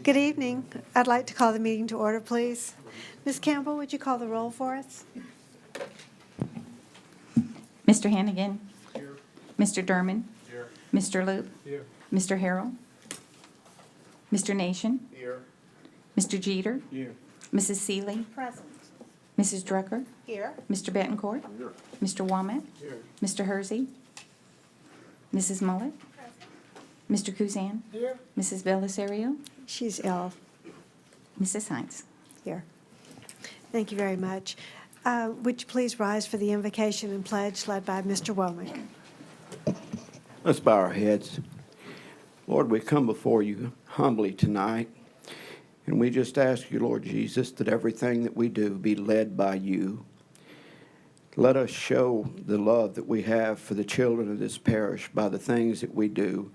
Good evening. I'd like to call the meeting to order, please. Ms. Campbell, would you call the roll for us? Mr. Hannigan. Here. Mr. Derman. Here. Mr. Loop. Here. Mr. Harrell. Mr. Nation. Here. Mr. Jeter. Here. Mrs. Seeley. Present. Mrs. Drucker. Here. Mr. Betancourt. Here. Mr. Womack. Here. Mr. Hersey. Mrs. Mullet. Mr. Kuzan. Here. Mrs. Belisario. She's ill. Mrs. Hines. Here. Thank you very much. Would you please rise for the invocation and pledge led by Mr. Womack? Let's bow our heads. Lord, we come before you humbly tonight, and we just ask you, Lord Jesus, that everything that we do be led by you. Let us show the love that we have for the children of this parish by the things that we do,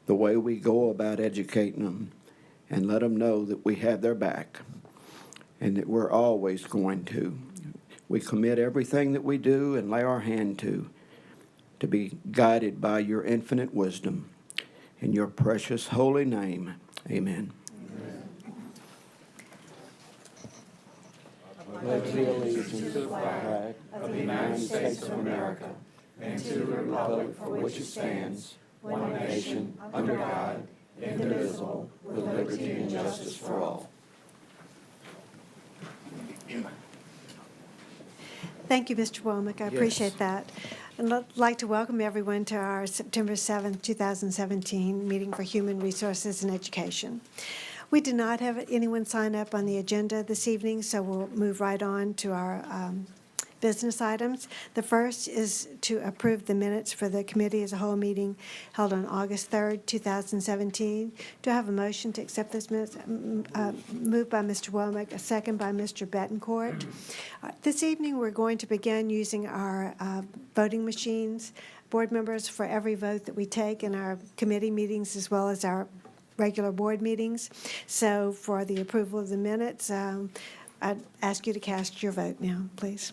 the way we go about educating them, and let them know that we have their back and that we're always going to. We commit everything that we do and lay our hand to be guided by your infinite wisdom. In your precious holy name, amen. I pledge allegiance to the flag of the United States of America and to the republic for which it stands, one nation, under God, indivisible, with liberty and justice for all. Thank you, Mr. Womack. I appreciate that. And I'd like to welcome everyone to our September 7th, 2017 meeting for Human Resources and Education. We did not have anyone sign up on the agenda this evening, so we'll move right on to our business items. The first is to approve the minutes for the committee as a whole meeting held on August 3rd, 2017. Do I have a motion to accept this minutes? Moved by Mr. Womack, a second by Mr. Betancourt. This evening, we're going to begin using our voting machines. Board members, for every vote that we take in our committee meetings as well as our regular board meetings. So for the approval of the minutes, I'd ask you to cast your vote now, please.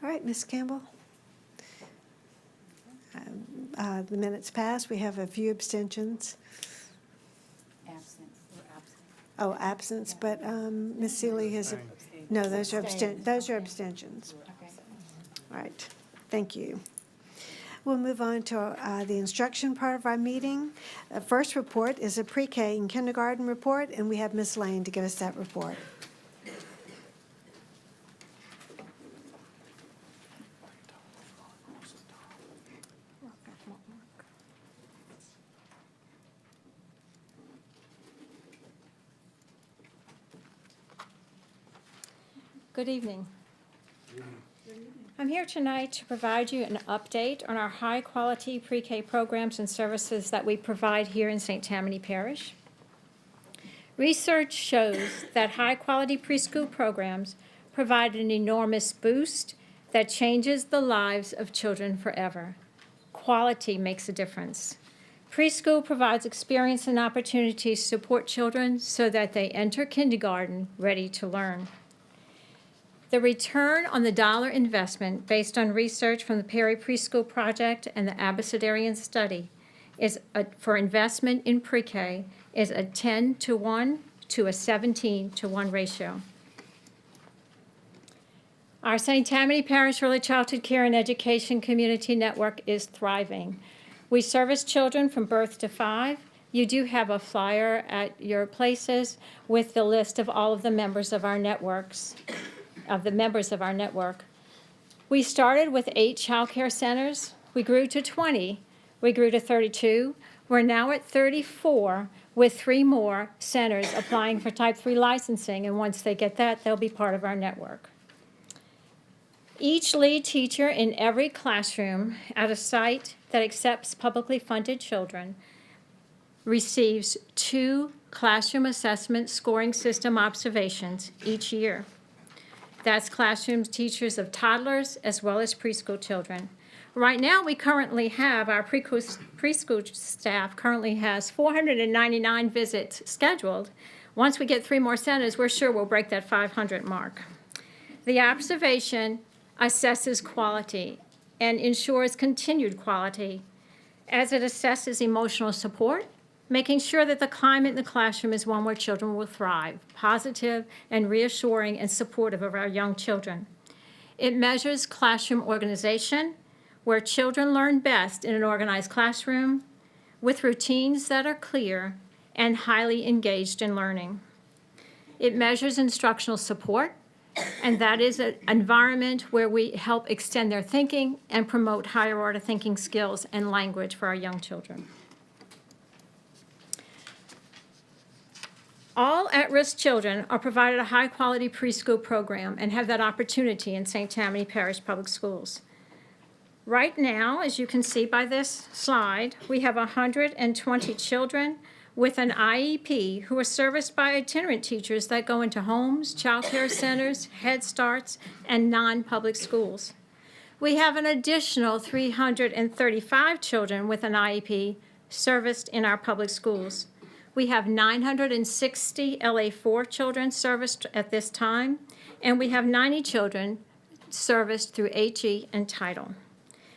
All right, Ms. Campbell. The minutes passed. We have a few abstentions. Oh, absence, but Ms. Seeley has, no, those are abstentions. All right, thank you. We'll move on to the instruction part of our meeting. First report is a pre-K and kindergarten report, and we have Ms. Lane to give us that report. Good evening. I'm here tonight to provide you an update on our high-quality pre-K programs and services that we provide here in St. Tammany Parish. Research shows that high-quality preschool programs provide an enormous boost that changes the lives of children forever. Quality makes a difference. Preschool provides experience and opportunities to support children so that they enter kindergarten ready to learn. The return on the dollar investment based on research from the Perry Preschool Project and the Abecedarian Study for investment in pre-K is a 10-to-1 to a 17-to-1 ratio. Our St. Tammany Parish Early Childhood Care and Education Community Network is thriving. We service children from birth to 5. You do have a flyer at your places with the list of all of the members of our networks. We started with 8 child care centers. We grew to 20. We grew to 32. We're now at 34 with 3 more centers applying for Type 3 licensing, and once they get that, they'll be part of our network. Each lead teacher in every classroom at a site that accepts publicly funded children receives 2 classroom assessment scoring system observations each year. That's classroom teachers of toddlers as well as preschool children. Right now, we currently have, our preschool staff currently has 499 visits scheduled. Once we get 3 more centers, we're sure we'll break that 500 mark. The observation assesses quality and ensures continued quality as it assesses emotional support, making sure that the climate in the classroom is one where children will thrive, positive and reassuring and supportive of our young children. It measures classroom organization, where children learn best in an organized classroom with routines that are clear and highly engaged in learning. It measures instructional support, and that is an environment where we help extend their thinking and promote higher order thinking skills and language for our young children. All at-risk children are provided a high-quality preschool program and have that opportunity in St. Tammany Parish Public Schools. Right now, as you can see by this slide, we have 120 children with an IEP who are serviced by itinerant teachers that go into homes, child care centers, Head Starts, and non-public schools. We have an additional 335 children with an IEP serviced in our public schools. We have 960 LA4 children serviced at this time, and we have 90 children serviced through HE and Title.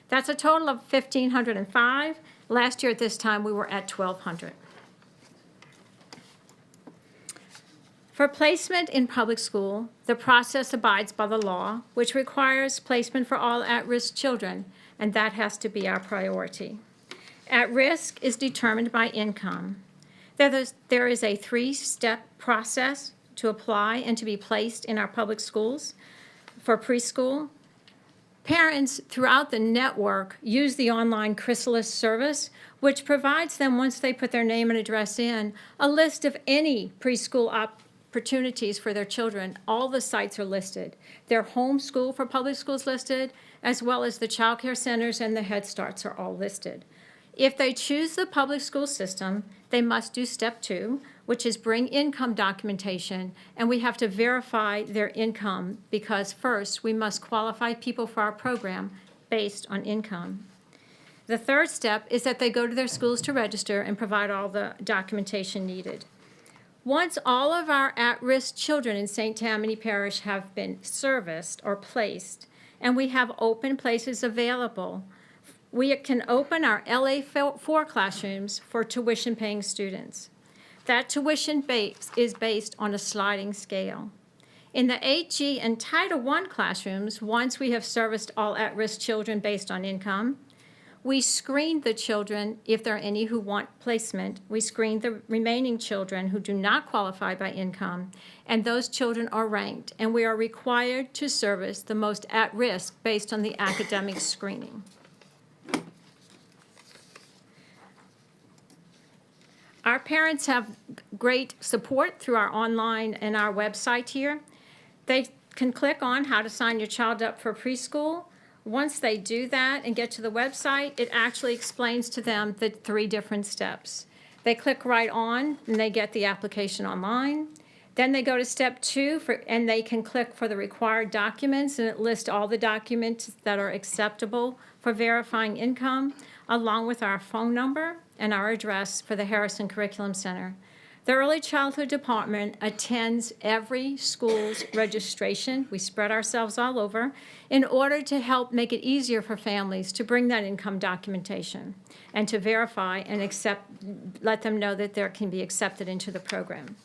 That's a total of 1,505. Last year at this time, we were at 1,200. For placement in public school, the process abides by the law, which requires placement for all at-risk children, and that has to be our priority. At risk is determined by income. There is a three-step process to apply and to be placed in our public schools for preschool. Parents throughout the network use the online Chrysalis service, which provides them, once they put their name and address in, a list of any preschool opportunities for their children. All the sites are listed. Their home school for public schools listed, as well as the child care centers and the Head Starts are all listed. If they choose the public school system, they must do step 2, which is bring income documentation, and we have to verify their income because first we must qualify people for our program based on income. The third step is that they go to their schools to register and provide all the documentation needed. Once all of our at-risk children in St. Tammany Parish have been serviced or placed, and we have open places available, we can open our LA4 classrooms for tuition-paying students. That tuition base is based on a sliding scale. In the HE and Title I classrooms, once we have serviced all at-risk children based on income, we screen the children, if there are any who want placement. We screen the remaining children who do not qualify by income, and those children are ranked, and we are required to service the most at-risk based on the academic screening. Our parents have great support through our online and our website here. They can click on how to sign your child up for preschool. Once they do that and get to the website, it actually explains to them the 3 different steps. They click right on and they get the application online. Then they go to step 2 and they can click for the required documents, and it lists all the documents that are acceptable for verifying income, along with our phone number and our address for the Harrison Curriculum Center. The Early Childhood Department attends every school's registration. We spread ourselves all over in order to help make it easier for families to bring that income documentation and to verify and let them know that they can be accepted into the program.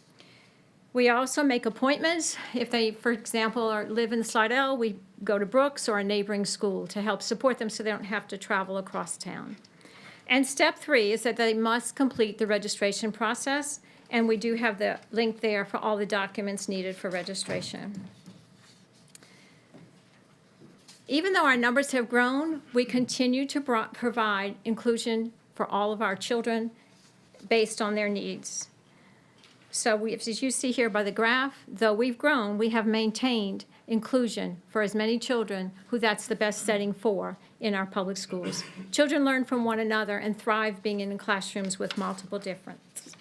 We also make appointments. If they, for example, live in Slidell, we go to Brooks or a neighboring school to help support them so they don't have to travel across town. And step 3 is that they must complete the registration process, and we do have the link there for all the documents needed for registration. Even though our numbers have grown, we continue to provide inclusion for all of our children based on their needs. So as you see here by the graph, though we've grown, we have maintained inclusion for as many children who that's the best setting for in our public schools. Children learn from one another and thrive being in classrooms with multiple differences.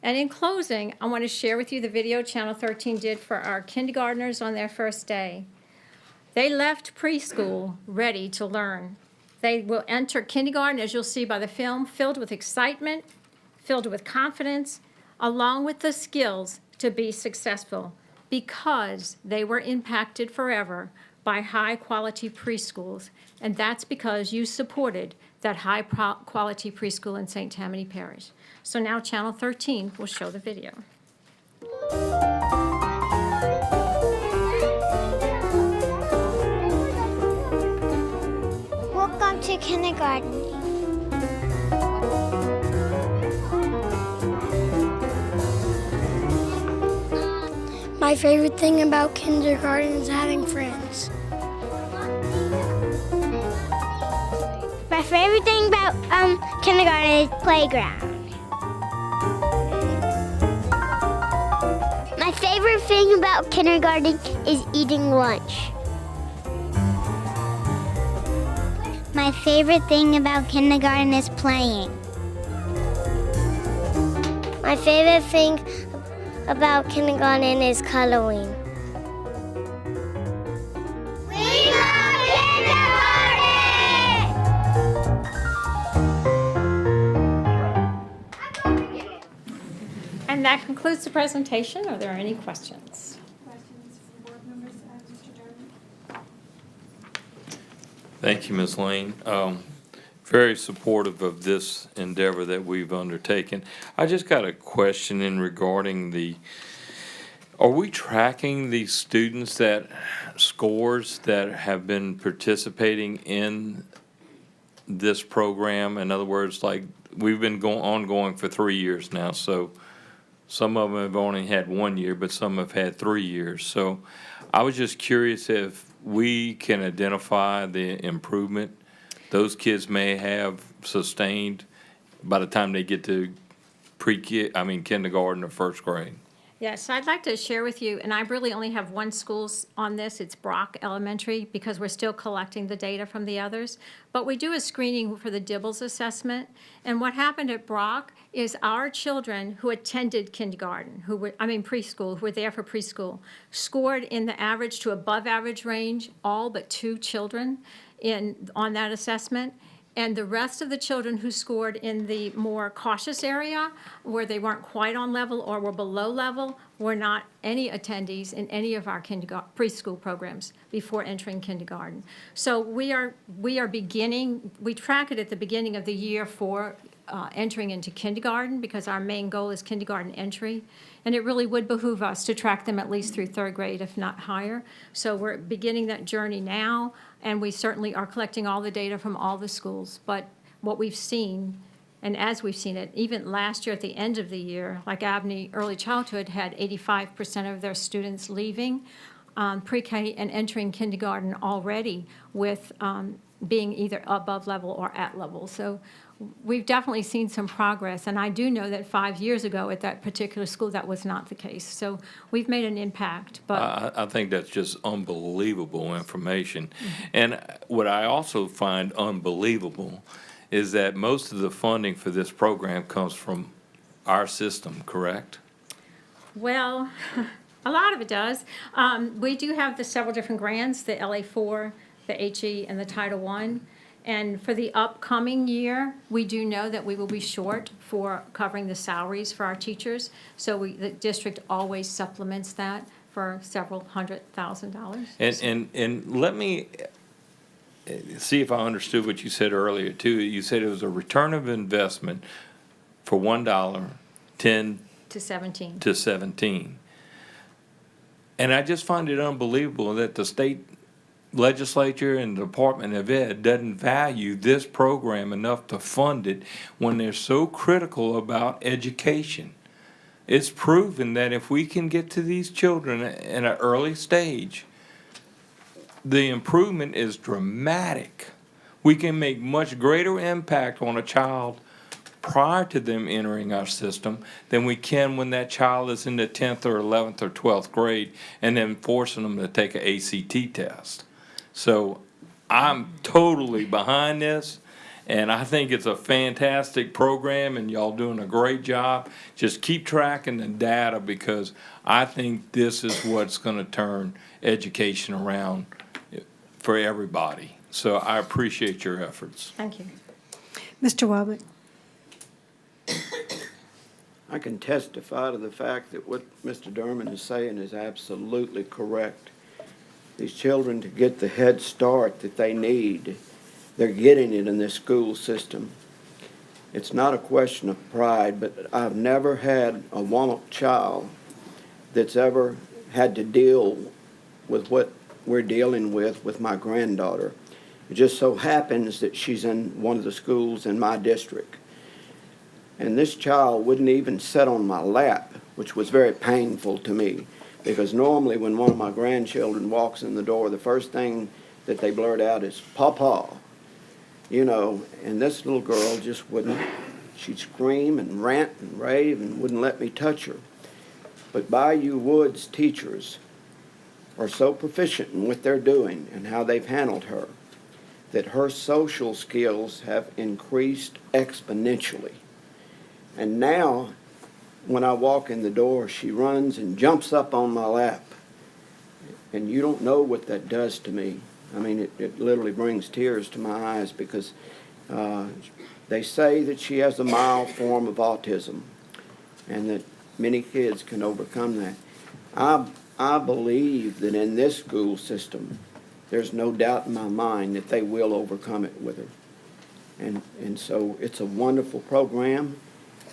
And in closing, I want to share with you the video Channel 13 did for our kindergartners on their first day. They left preschool ready to learn. They will enter kindergarten, as you'll see by the film, filled with excitement, filled with confidence, along with the skills to be successful. because they were impacted forever by high-quality preschools, and that's because you supported that high-quality preschool in St. Tammany Parish. So now Channel 13 will show the video. Welcome to kindergarten. My favorite thing about kindergarten is having friends. My favorite thing about kindergarten is playground. My favorite thing about kindergarten is eating lunch. My favorite thing about kindergarten is playing. My favorite thing about kindergarten is coloring. We love kindergarten! And that concludes the presentation. Are there any questions? Thank you, Ms. Lane. Very supportive of this endeavor that we've undertaken. I just got a question in regarding are we tracking the students scores that have been participating in this program? In other words, like, we've been ongoing for 3 years now, so some of them have only had 1 year, but some have had 3 years. So I was just curious if we can identify the improvement those kids may have sustained by the time they get to kindergarten or first grade. Yes, I'd like to share with you, and I really only have one school on this. It's Brock Elementary, because we're still collecting the data from the others. But we do a screening for the Dibbles assessment. And what happened at Brock is our children who attended kindergarten, preschool, who were there for preschool, scored in the average to above average range, all but 2 children on that assessment. And the rest of the children who scored in the more cautious area, where they weren't quite on level or were below level, were not any attendees in any of our preschool programs before entering kindergarten. So we track it at the beginning of the year for entering into kindergarten, because our main goal is kindergarten entry. And it really would behoove us to track them at least through 3rd grade, if not higher. So we're beginning that journey now, and we certainly are collecting all the data from all the schools. But what we've seen, and as we've seen it, even last year at the end of the year, like Abney Early Childhood had 85% of their students leaving pre-K and entering kindergarten already with being either above level or at level. So we've definitely seen some progress, and I do know that 5 years ago at that particular school, that was not the case. So we've made an impact. But I think that's just unbelievable information. And what I also find unbelievable is that most of the funding for this program comes from our system, correct? Well, a lot of it does. We do have the several different grants, the LA4, the HE, and the Title I. And for the upcoming year, we do know that we will be short for covering the salaries for our teachers. So the district always supplements that for several $100,000. And let me see if I understood what you said earlier, too. You said it was a return of investment for $1, 10 to 17. to 17. And I just find it unbelievable that the state legislature and the Department of Ed doesn't value this program enough to fund it when they're so critical about education. It's proven that if we can get to these children in an early stage, the improvement is dramatic. We can make much greater impact on a child prior to them entering our system than we can when that child is in the 10th or 11th or 12th grade and then forcing them to take an ACT test. So I'm totally behind this, and I think it's a fantastic program, and y'all doing a great job. Just keep tracking the data, because I think this is what's going to turn education around for everybody. So I appreciate your efforts. Thank you. Mr. Womack. I can testify to the fact that what Mr. Derman is saying is absolutely correct. These children, to get the head start that they need, they're getting it in this school system. It's not a question of pride, but I've never had a Womack child that's ever had to deal with what we're dealing with my granddaughter. It just so happens that she's in one of the schools in my district. And this child wouldn't even sit on my lap, which was very painful to me, because normally when one of my grandchildren walks in the door, the first thing that they blurt out is, "Papa," you know, and this little girl just wouldn't. She'd scream and rant and rave and wouldn't let me touch her. But Bayou Woods teachers are so proficient in what they're doing and how they've handled her that her social skills have increased exponentially. And now, when I walk in the door, she runs and jumps up on my lap. And you don't know what that does to me. I mean, it literally brings tears to my eyes because they say that she has a mild form of autism and that many kids can overcome that. I believe that in this school system, there's no doubt in my mind that they will overcome it with her. And so it's a wonderful program.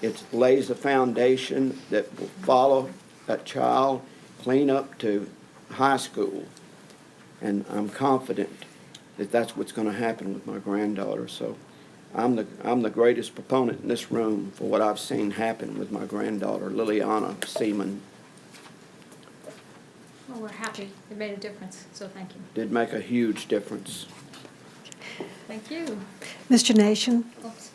It lays a foundation that will follow that child clean up to high school. And I'm confident that that's what's going to happen with my granddaughter. So I'm the greatest proponent in this room for what I've seen happen with my granddaughter, Liliana Seaman. Well, we're happy. It made a difference, so thank you. Did make a huge difference. Thank you. Mr. Nation? Oops.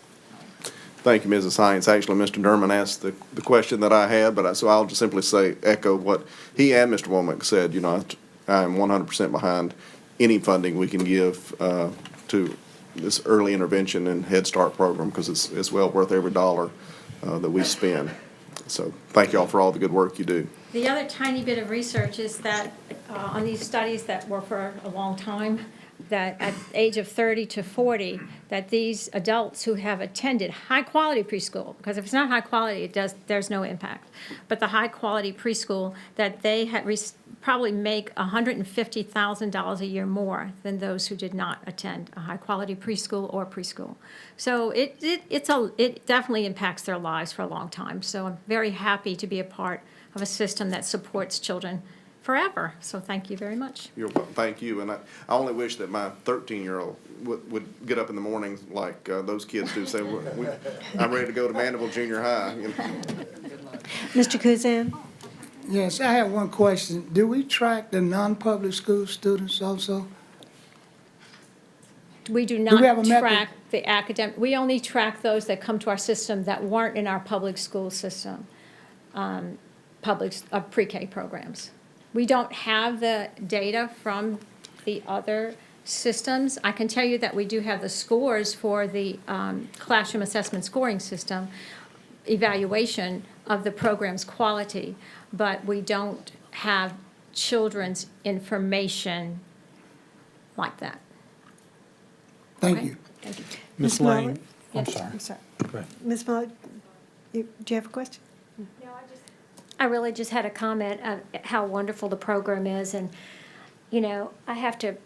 Thank you, Mrs. Hines. Actually, Mr. Derman asked the question that I had, but so I'll just simply say, echo what he and Mr. Womack said. You know, I am 100% behind any funding we can give to this early intervention and Head Start program because it's well worth every dollar that we spend. So thank you all for all the good work you do. The other tiny bit of research is that on these studies that were for a long time, that at the age of 30 to 40, that these adults who have attended high-quality preschool, because if it's not high quality, there's no impact, but the high-quality preschool, that they had probably make $150,000 a year more than those who did not attend a high-quality preschool or preschool. So it definitely impacts their lives for a long time. So I'm very happy to be a part of a system that supports children forever. So thank you very much. Thank you. And I only wish that my 13-year-old would get up in the morning like those kids do, say, I'm ready to go to Mandeville Junior High. You know? Mr. Kuzan? Yes, I have one question. Do we track the non-public school students also? We do we not have a method? track the academic, we only track those that come to our system that weren't in our public school system, pre-K programs. We don't have the data from the other systems. I can tell you that we do have the scores for the classroom assessment scoring system, evaluation of the program's quality, but we don't have children's information like that. Thank Okay? you. Thank you. Ms. Lane, Mullet? I'm Yes, sorry. I'm sorry. Go ahead. Ms. Mullet, do you have a question? I really just had a comment of how wonderful the program is, and, you know, I have to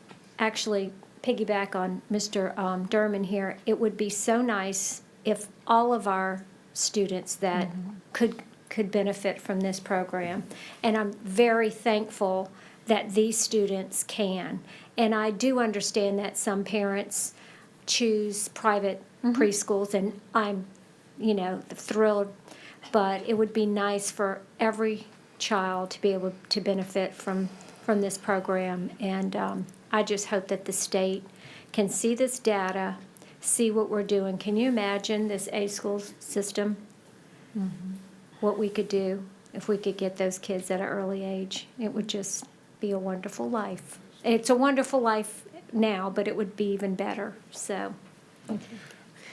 actually piggyback on Mr. Derman here. It would be so nice if all of our students that could benefit from this program, and I'm very thankful that these students can. And I do understand that some parents choose private preschools, and I'm, you know, thrilled. But it would be nice for every child to be able to benefit from this program. And I just hope that the state can see this data, see what we're doing. Can you imagine this A-school system? What we could do if we could get those kids at an early age. It would just be a wonderful life. It's a wonderful life now, but it would be even better. So,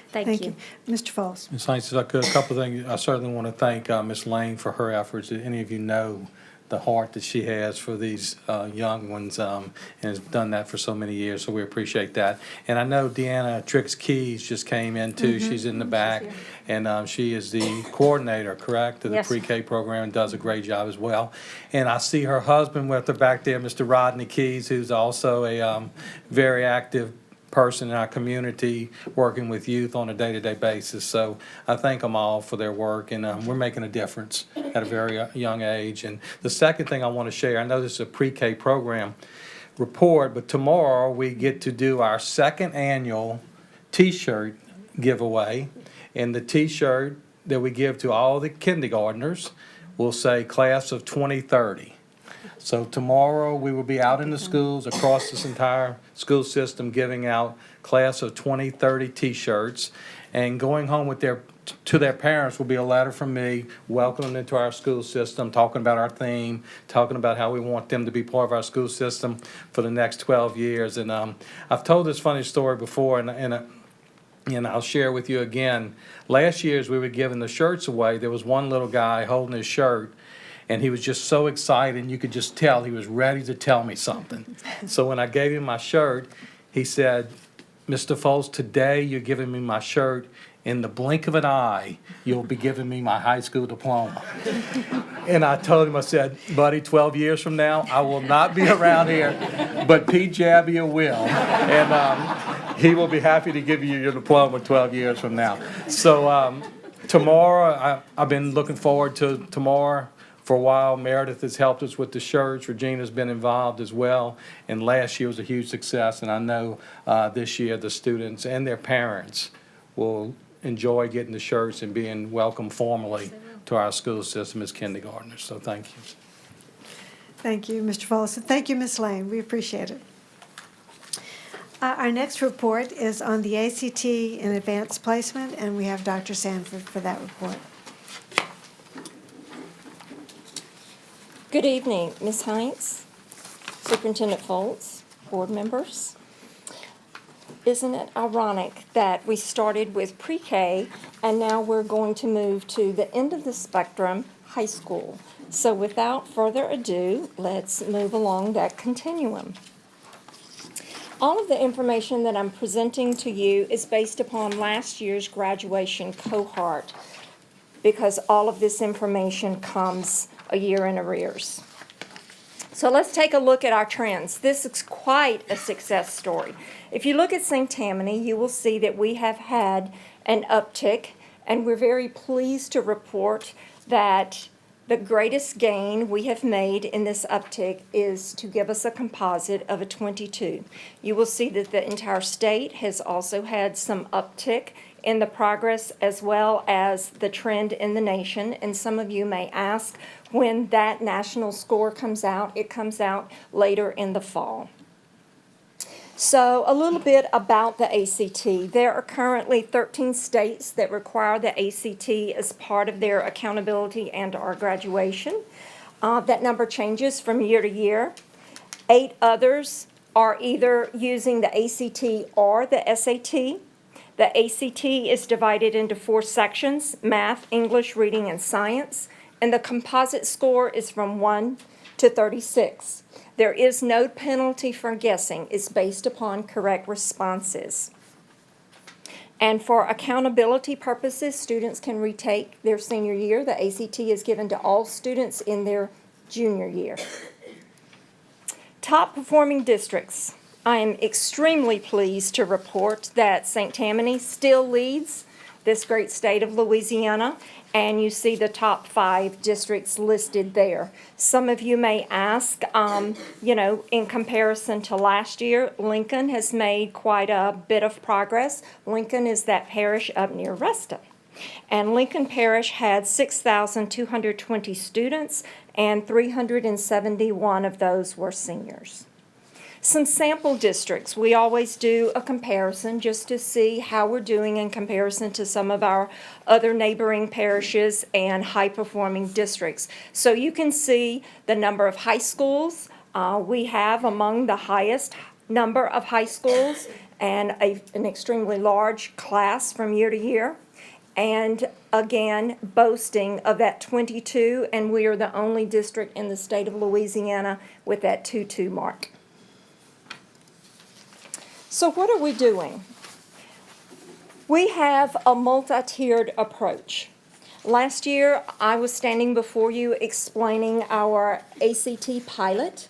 thank you. Mr. Falls? Ms. Hines, if I could, a couple of things. I certainly want to thank Ms. Lane for her efforts. Any of you know the heart that she has for these young ones, and has done that for so many years, so we appreciate that. And I know Deanna Trix Keys just came in too. She's in the back, and she is the coordinator, correct, of the Yes. pre-K program, and does a great job as well. And I see her husband with her back there, Mr. Rodney Keys, who's also a very active person in our community, working with youth on a day-to-day basis. So I thank them all for their work, and we're making a difference at a very young age. And the second thing I want to share, I know this is a pre-K program report, but tomorrow we get to do our second annual T-shirt giveaway. And the T-shirt that we give to all the kindergartners will say Class of 2030. So tomorrow, we will be out in the schools across this entire school system giving out Class of 2030 T-shirts. And going home with to their parents will be a letter from me welcoming them into our school system, talking about our theme, talking about how we want them to be part of our school system for the next 12 years. And I've told this funny story before, and I'll share with you again. Last year, as we were giving the shirts away, there was one little guy holding his shirt, and he was just so excited, and you could just tell he was ready to tell me something. So when I gave him my shirt, he said, "Mr. Foles, today you're giving me my shirt. In the blink of an eye, you'll be giving me my high school diploma." And I told him, I said, "Buddy, 12 years from now, I will not be around here, but Pete Jabbia will. And he will be happy to give you your diploma 12 years from now." So tomorrow, I've been looking forward to tomorrow. For a while, Meredith has helped us with the shirts. Regina's been involved as well. And last year was a huge success. And I know this year the students and their parents will enjoy getting the shirts and being welcomed formally to our school system as kindergartners. So thank you. Thank you, Mr. Foles. And thank you, Ms. Lane. We appreciate it. Our next report is on the ACT and advanced placement, and we have Dr. Sanford for that report. Good evening, Ms. Heinz, Superintendent Foltz, board members. Isn't it ironic that we started with pre-K and now we're going to move to the end of the spectrum, high school? So without further ado, let's move along that continuum. All of the information that I'm presenting to you is based upon last year's graduation cohort, because all of this information comes a year in arrears. So let's take a look at our trends. This is quite a success story. If you look at St. Tammany, you will see that we have had an uptick, and we're very pleased to report that the greatest gain we have made in this uptick is to give us a composite of a 22. You will see that the entire state has also had some uptick in the progress as well as the trend in the nation. And some of you may ask when that national score comes out. It comes out later in the fall. So a little bit about the ACT. There are currently 13 states that require the ACT as part of their accountability and our graduation. That number changes from year to year. 8 others are either using the ACT or the SAT. The ACT is divided into 4 sections: math, English, reading, and science. And the composite score is from 1 to 36. There is no penalty for guessing. It's based upon correct responses. And for accountability purposes, students can retake their senior year. The ACT is given to all students in their junior year. Top performing districts. I am extremely pleased to report that St. Tammany still leads this great state of Louisiana, and you see the top 5 districts listed there. Some of you may ask, in comparison to last year, Lincoln has made quite a bit of progress. Lincoln is that parish up near Ruston. And Lincoln Parish had 6,220 students, and 371 of those were seniors. Some sample districts. We always do a comparison just to see how we're doing in comparison to some of our other neighboring parishes and high-performing districts. So you can see the number of high schools. We have among the highest number of high schools and an extremely large class from year to year. And again boasting of that 22, and we are the only district in the state of Louisiana with that 2.2 mark. So what are we doing? We have a multi-tiered approach. Last year, I was standing before you explaining our ACT pilot.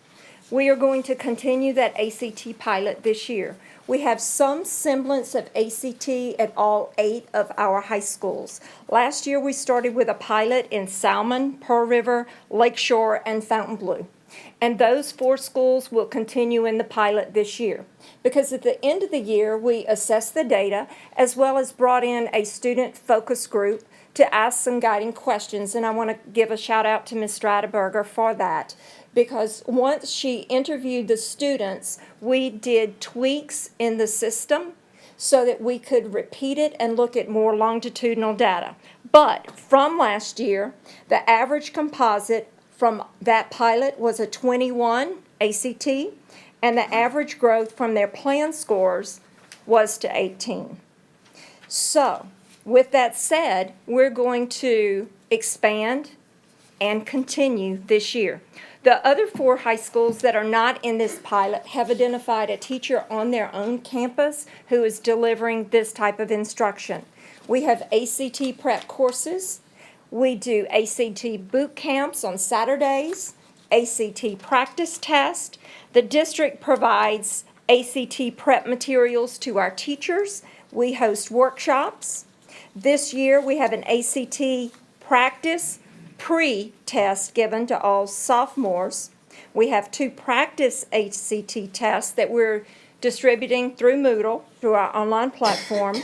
We are going to continue that ACT pilot this year. We have some semblance of ACT at all 8 of our high schools. Last year, we started with a pilot in Salmon, Pearl River, Lakeshore, and Fontainebleau. And those 4 schools will continue in the pilot this year. Because at the end of the year, we assessed the data as well as brought in a student focus group to ask some guiding questions. And I want to give a shout out to Ms. Stradaberger for that. Because once she interviewed the students, we did tweaks in the system so that we could repeat it and look at more longitudinal data. But from last year, the average composite from that pilot was a 21 ACT, and the average growth from their plan scores was to 18. So, with that said, we're going to expand and continue this year. The other 4 high schools that are not in this pilot have identified a teacher on their own campus who is delivering this type of instruction. We have ACT prep courses. We do ACT boot camps on Saturdays, ACT practice test. The district provides ACT prep materials to our teachers. We host workshops. This year we have an ACT practice pre-test given to all sophomores. We have 2 practice ACT tests that we're distributing through Moodle, through our online platform.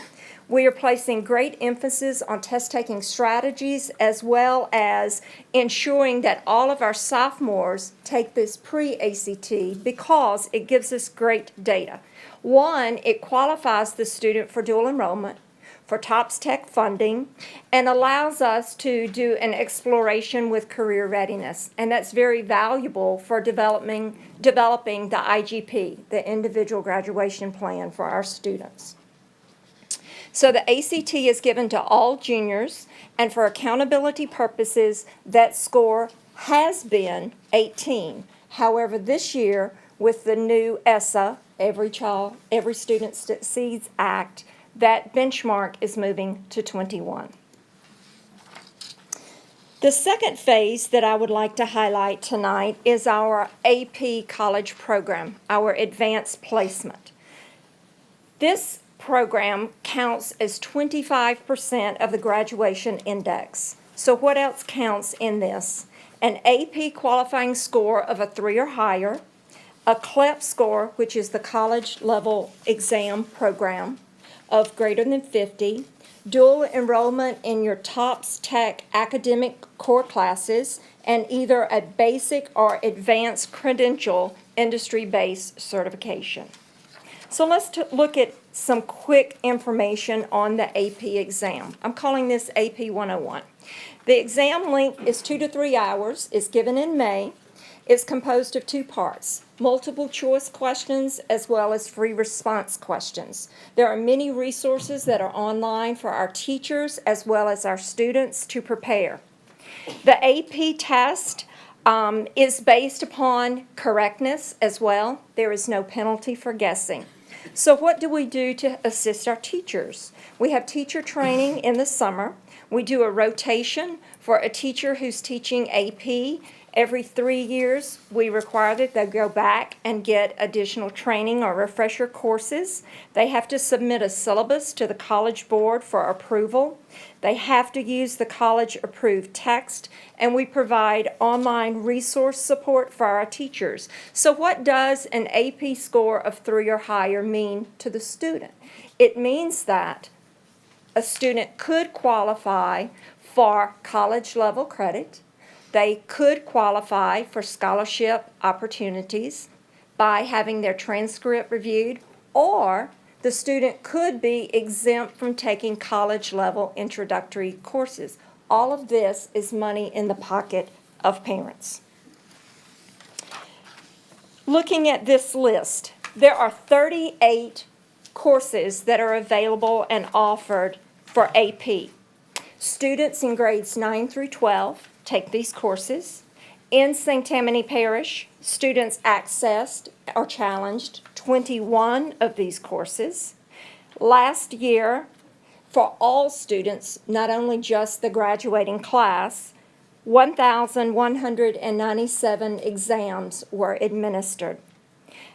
We are placing great emphasis on test-taking strategies as well as ensuring that all of our sophomores take this pre-ACT because it gives us great data. 1, it qualifies the student for dual enrollment, for TOPS Tech funding, and allows us to do an exploration with career readiness. And that's very valuable for developing the IGP, the Individual Graduation Plan for our students. So the ACT is given to all juniors, and for accountability purposes, that score has been 18. However, this year, with the new ESSA, Every Student Succeeds Act, that benchmark is moving to 21. The second phase that I would like to highlight tonight is our AP college program, our advanced placement. This program counts as 25% of the graduation index. So what else counts in this? An AP qualifying score of a 3 or higher, a CLEP score, which is the college level exam program, of greater than 50, dual enrollment in your TOPS Tech academic core classes, and either a basic or advanced credential industry-based certification. So let's look at some quick information on the AP exam. I'm calling this AP 101. The exam length is 2 to 3 hours. It's given in May. It's composed of 2 parts, multiple choice questions as well as free response questions. There are many resources that are online for our teachers as well as our students to prepare. The AP test is based upon correctness as well. There is no penalty for guessing. So what do we do to assist our teachers? We have teacher training in the summer. We do a rotation for a teacher who's teaching AP. Every 3 years, we require that they go back and get additional training or refresher courses. They have to submit a syllabus to the College Board for approval. They have to use the college-approved text, and we provide online resource support for our teachers. So what does an AP score of 3 or higher mean to the student? It means that a student could qualify for college-level credit. They could qualify for scholarship opportunities by having their transcript reviewed, or the student could be exempt from taking college-level introductory courses. All of this is money in the pocket of parents. Looking at this list, there are 38 courses that are available and offered for AP. Students in grades 9 through 12 take these courses. In St. Tammany Parish, students accessed or challenged 21 of these courses. Last year, for all students, not only just the graduating class, 1,197 exams were administered.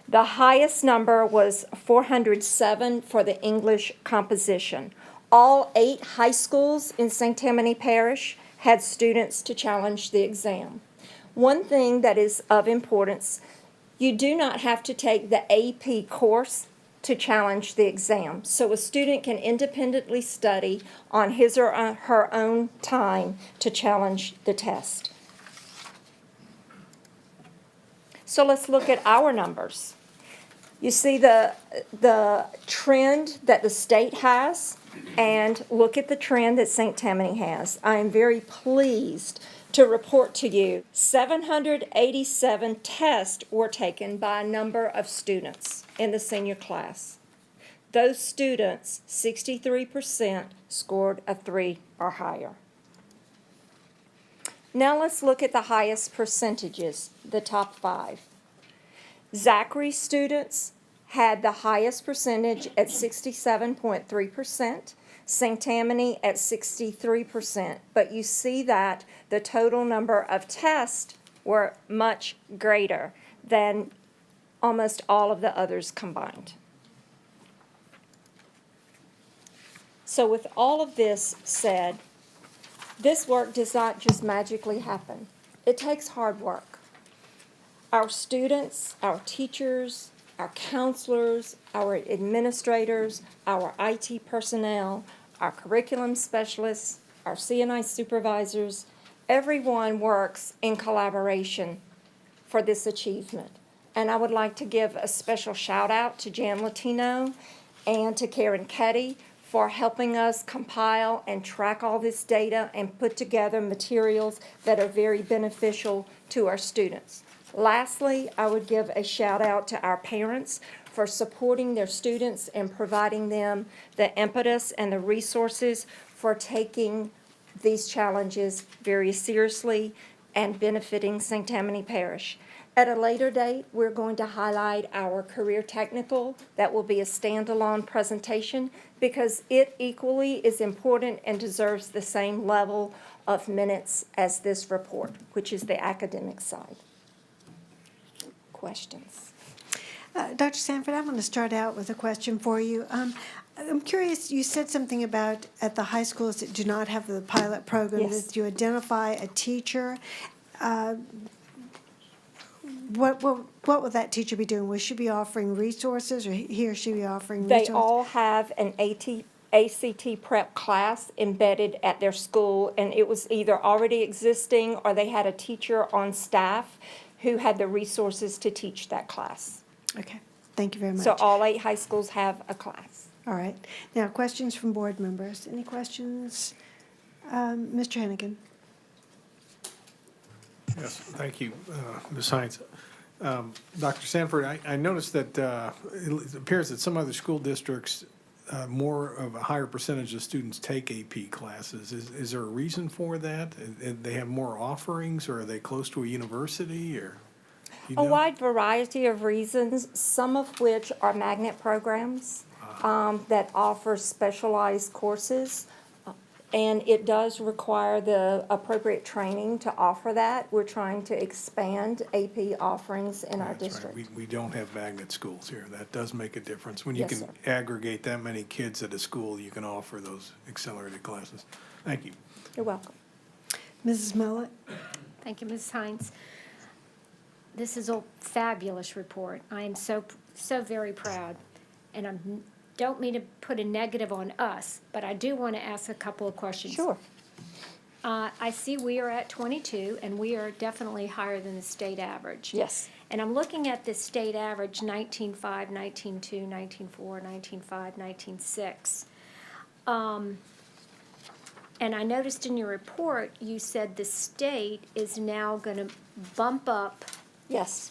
The highest number was 407 for the English composition. All 8 high schools in St. Tammany Parish had students to challenge the exam. One thing that is of importance, you do not have to take the AP course to challenge the exam. So a student can independently study on his or her own time to challenge the test. So let's look at our numbers. You see the trend that the state has, and look at the trend that St. Tammany has. I am very pleased to report to you 787 tests were taken by a number of students in the senior class. Those students, 63% scored a 3 or higher. Now let's look at the highest percentages, the top 5. Zachary students had the highest percentage at 67.3%, St. Tammany at 63%. But you see that the total number of tests were much greater than almost all of the others combined. So with all of this said, this work does not just magically happen. It takes hard work. Our students, our teachers, our counselors, our administrators, our IT personnel, our curriculum specialists, our C&I supervisors, everyone works in collaboration for this achievement. And I would like to give a special shout out to Jan Latino and to Karen Ketty for helping us compile and track all this data and put together materials that are very beneficial to our students. Lastly, I would give a shout out to our parents for supporting their students and providing them the impetus and the resources for taking these challenges very seriously and benefiting St. Tammany Parish. At a later date, we're going to highlight our career technical. That will be a standalone presentation because it equally is important and deserves the same level of minutes as this report, which is the academic side. Questions? Dr. Sanford, I want to start out with a question for you. I'm curious, you said something about at the high schools that do not have the pilot program, Yes. that you identify a teacher. What will that teacher be doing? Will she be offering resources, or he or she be offering They resources? all have an ACT prep class embedded at their school, and it was either already existing or they had a teacher on staff who had the resources to teach that class. Okay, thank you very much. So all 8 high schools have a class. All right. Now, questions from board members. Any questions? Mr. Hennigan. Yes, thank you, Ms. Hines. Dr. Sanford, I noticed that it appears that some other school districts, more of a higher percentage of students take AP classes. Is there a reason for that? They have more offerings, or are they close to a university, or? You A know? wide variety of reasons, some of which are magnet programs that offer specialized courses. And it does require the appropriate training to offer that. We're trying to expand AP offerings in our That's right. district. We don't have magnet schools here. That does make a difference. When you Yes, can sir. aggregate that many kids at a school, you can offer those accelerated classes. Thank you. You're welcome. Mrs. Mullet? Thank you, Ms. Hines. This is a fabulous report. I am so very proud. And I don't mean to put a negative on us, but I do want to ask a couple of questions. Sure. I see we are at 22, and we are definitely higher than the state average. Yes. And I'm looking at the state average, 19.5, 19.2, 19.4, 19.5, 19.6. And I noticed in your report, you said the state is now going to bump up Yes.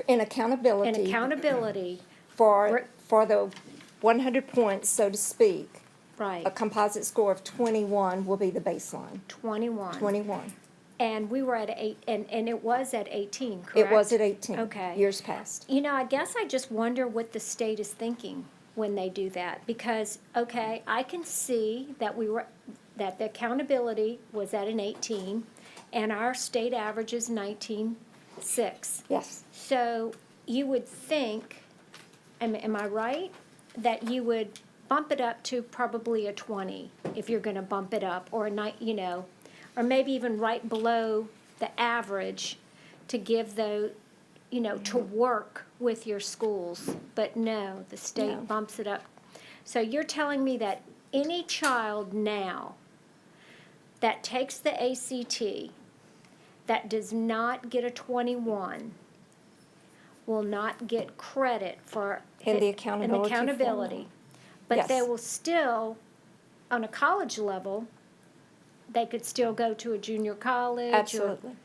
In accountability. in accountability. For the 100 points, so to speak. Right. A composite score of 21 will be the baseline. 21. 21. And we were at 8, and it was at 18, correct? It was at 18. Okay. Years past. You know, I guess I just wonder what the state is thinking when they do that, because, okay, I can see that that the accountability was at an 18, and our state average is 19.6. Yes. So you would think, am I right, that you would bump it up to probably a 20 if you're going to bump it up, or or maybe even right below the average to give to work with your schools. But no, the state No. bumps it up. So you're telling me that any child now that takes the ACT that does not get a 21 will not get credit for In the it- accountability in accountability. formula. But they Yes. will still, on a college level, they could still go to a junior college. Absolutely.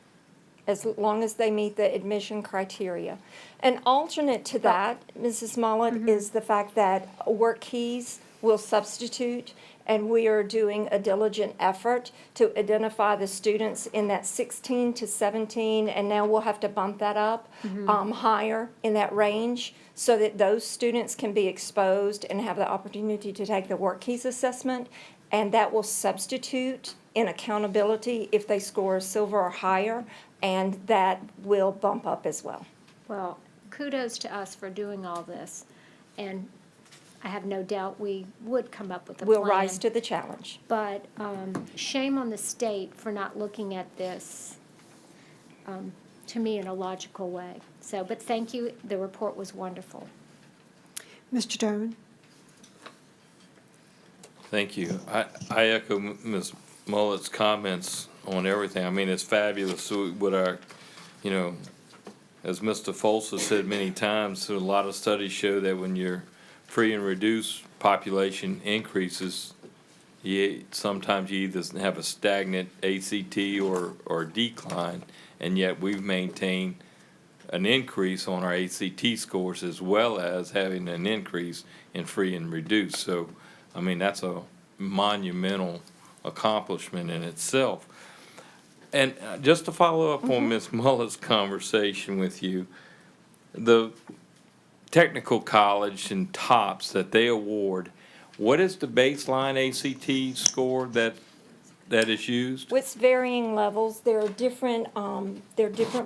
As long as they meet the admission criteria. An alternate to that, Mrs. Mullet, is the fact that work keys will substitute, and we are doing a diligent effort to identify the students in that 16 to 17, and now we'll have to bump that up higher in that range so that those students can be exposed and have the opportunity to take the work keys assessment, and that will substitute in accountability if they score a silver or higher, and that will bump up as well. Well, kudos to us for doing all this, and I have no doubt we would come up with a plan. We'll rise to the challenge. But shame on the state for not looking at this, to me, in a logical way. So, but thank you, the report was wonderful. Mr. Derman? Thank you. I echo Ms. Mullet's comments on everything. I mean, it's fabulous with our, as Mr. Foltz has said many times, so a lot of studies show that when your free and reduced population increases, sometimes you either have a stagnant ACT or decline, and yet we've maintained an increase on our ACT scores as well as having an increase in free and reduced. So, I mean, that's a monumental accomplishment in itself. And just to follow up on Ms. Mullet's conversation with you, the technical college and TOPS that they award, what is the baseline ACT score that is used? With varying levels, there are different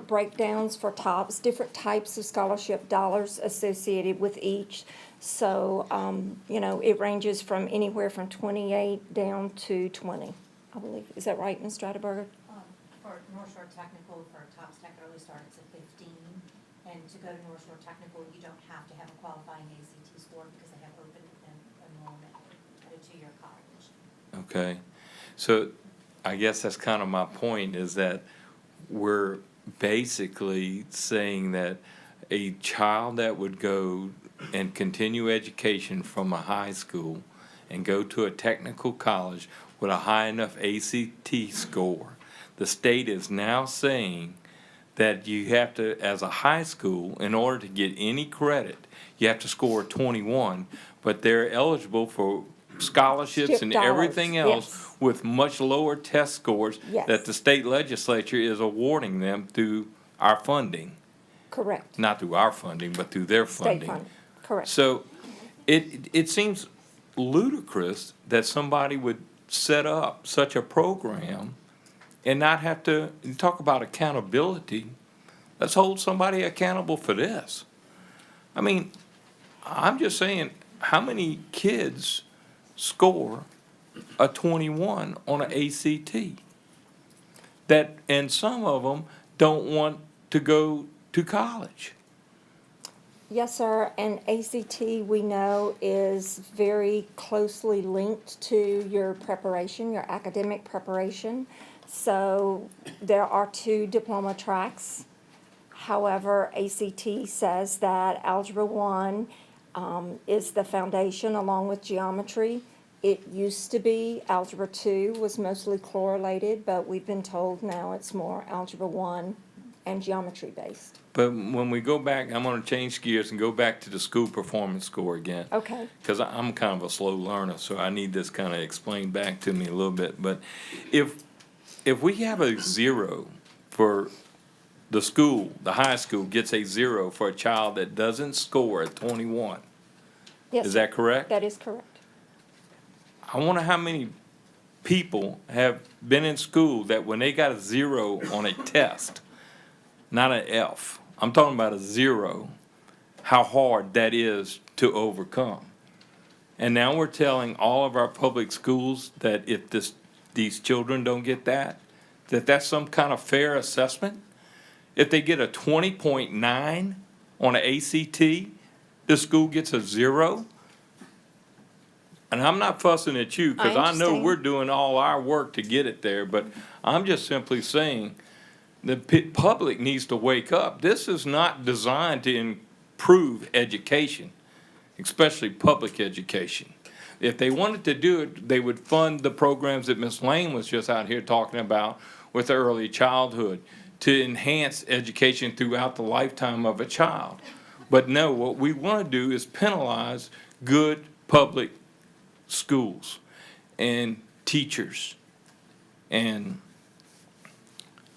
breakdowns for TOPS, different types of scholarship dollars associated with each. So, it ranges from anywhere from 28 down to 20, I believe. Is that right, Ms. Strataberger? For North Shore Technical, for TOPS Tech Early Start, it's a 15. And to go to North Shore Technical, you don't have to have a qualifying ACT score because they have open enrollment at a 2-year college. Okay. So I guess that's kind of my point, is that we're basically saying that a child that would go and continue education from a high school and go to a technical college with a high enough ACT score, the state is now saying that you have to, as a high school, in order to get any credit, you have to score 21, but they're eligible for scholarships Skip and dollars, everything else yes. with much lower test scores Yes. that the state legislature is awarding them through our funding. Correct. Not through our funding, but through their State funding. funding, correct. So it seems ludicrous that somebody would set up such a program and not have to, you talk about accountability, let's hold somebody accountable for this. I mean, I'm just saying, how many kids score a 21 on an ACT? And some of them don't want to go to college. Yes, sir, and ACT, we know, is very closely linked to your preparation, your academic preparation. So there are 2 diploma tracks. However, ACT says that Algebra 1 is the foundation along with geometry. It used to be Algebra 2 was mostly correlated, but we've been told now it's more Algebra 1 and geometry-based. But when we go back, I'm gonna change gears and go back to the school performance score again. Okay. Because I'm kind of a slow learner, so I need this kind of explained back to me a little bit. But if we have a 0 for the school, the high school gets a 0 for a child that doesn't score at 21. Yes, Is sir. that correct? That is correct. I wonder how many people have been in school that when they got a 0 on a test, not an F, I'm talking about a 0, how hard that is to overcome. And now we're telling all of our public schools that if these children don't get that that's some kind of fair assessment? If they get a 20.9 on an ACT, the school gets a 0? And I'm not fussing at you, because I know understand. we're doing all our work to get it there, but I'm just simply saying the public needs to wake up. This is not designed to improve education, especially public education. If they wanted to do it, they would fund the programs that Ms. Lane was just out here talking about with early childhood to enhance education throughout the lifetime of a child. But no, what we want to do is penalize good public schools and teachers. And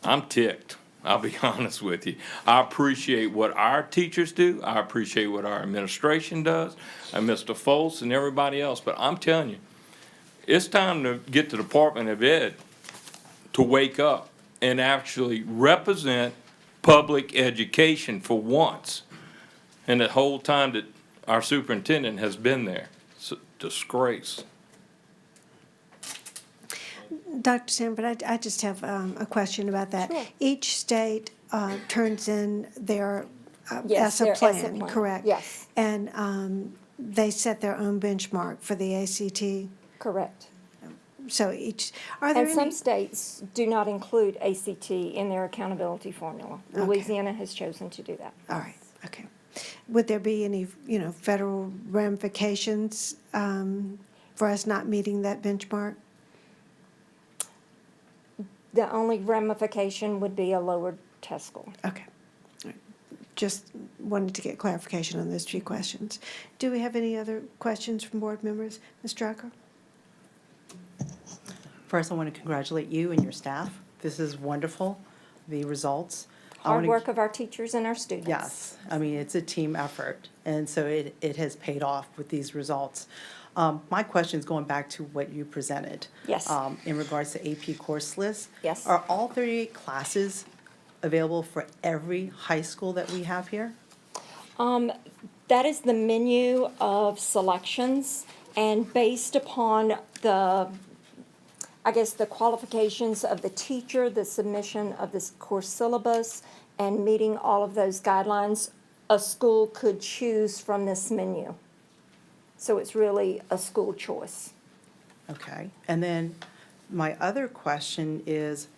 I'm ticked, I'll be honest with you. I appreciate what our teachers do. I appreciate what our administration does, and Mr. Foltz and everybody else. But I'm telling you, it's time to get the Department of Ed to wake up and actually represent public education for once. And the whole time that our superintendent has been there. It's a disgrace. Dr. Sanford, I just have a question about that. Sure. Each state turns in their Yes, ESSA their plan, ESSA plan. correct? Yes. And they set their own benchmark for the ACT. Correct. So are there And some any? states do not include ACT in their accountability formula. Okay. Louisiana has chosen to do that. All right, okay. Would there be any, federal ramifications for us not meeting that benchmark? The only ramification would be a lower test score. Okay. All right. Just wanted to get clarification on those 2 questions. Do we have any other questions from board members? Ms. Drucker? First, I want to congratulate you and your staff. This is wonderful, the results. I Hard wanna- work of our teachers and our students. Yes, I mean, it's a team effort, and so it has paid off with these results. My question is going back to what you presented. Yes. In regards to AP course list. Yes. Are all 38 classes available for every high school that we have here? That is the menu of selections, and based upon the qualifications of the teacher, the submission of this course syllabus, and meeting all of those guidelines, a school could choose from this menu. So it's really a school choice. Okay, and then my other question is,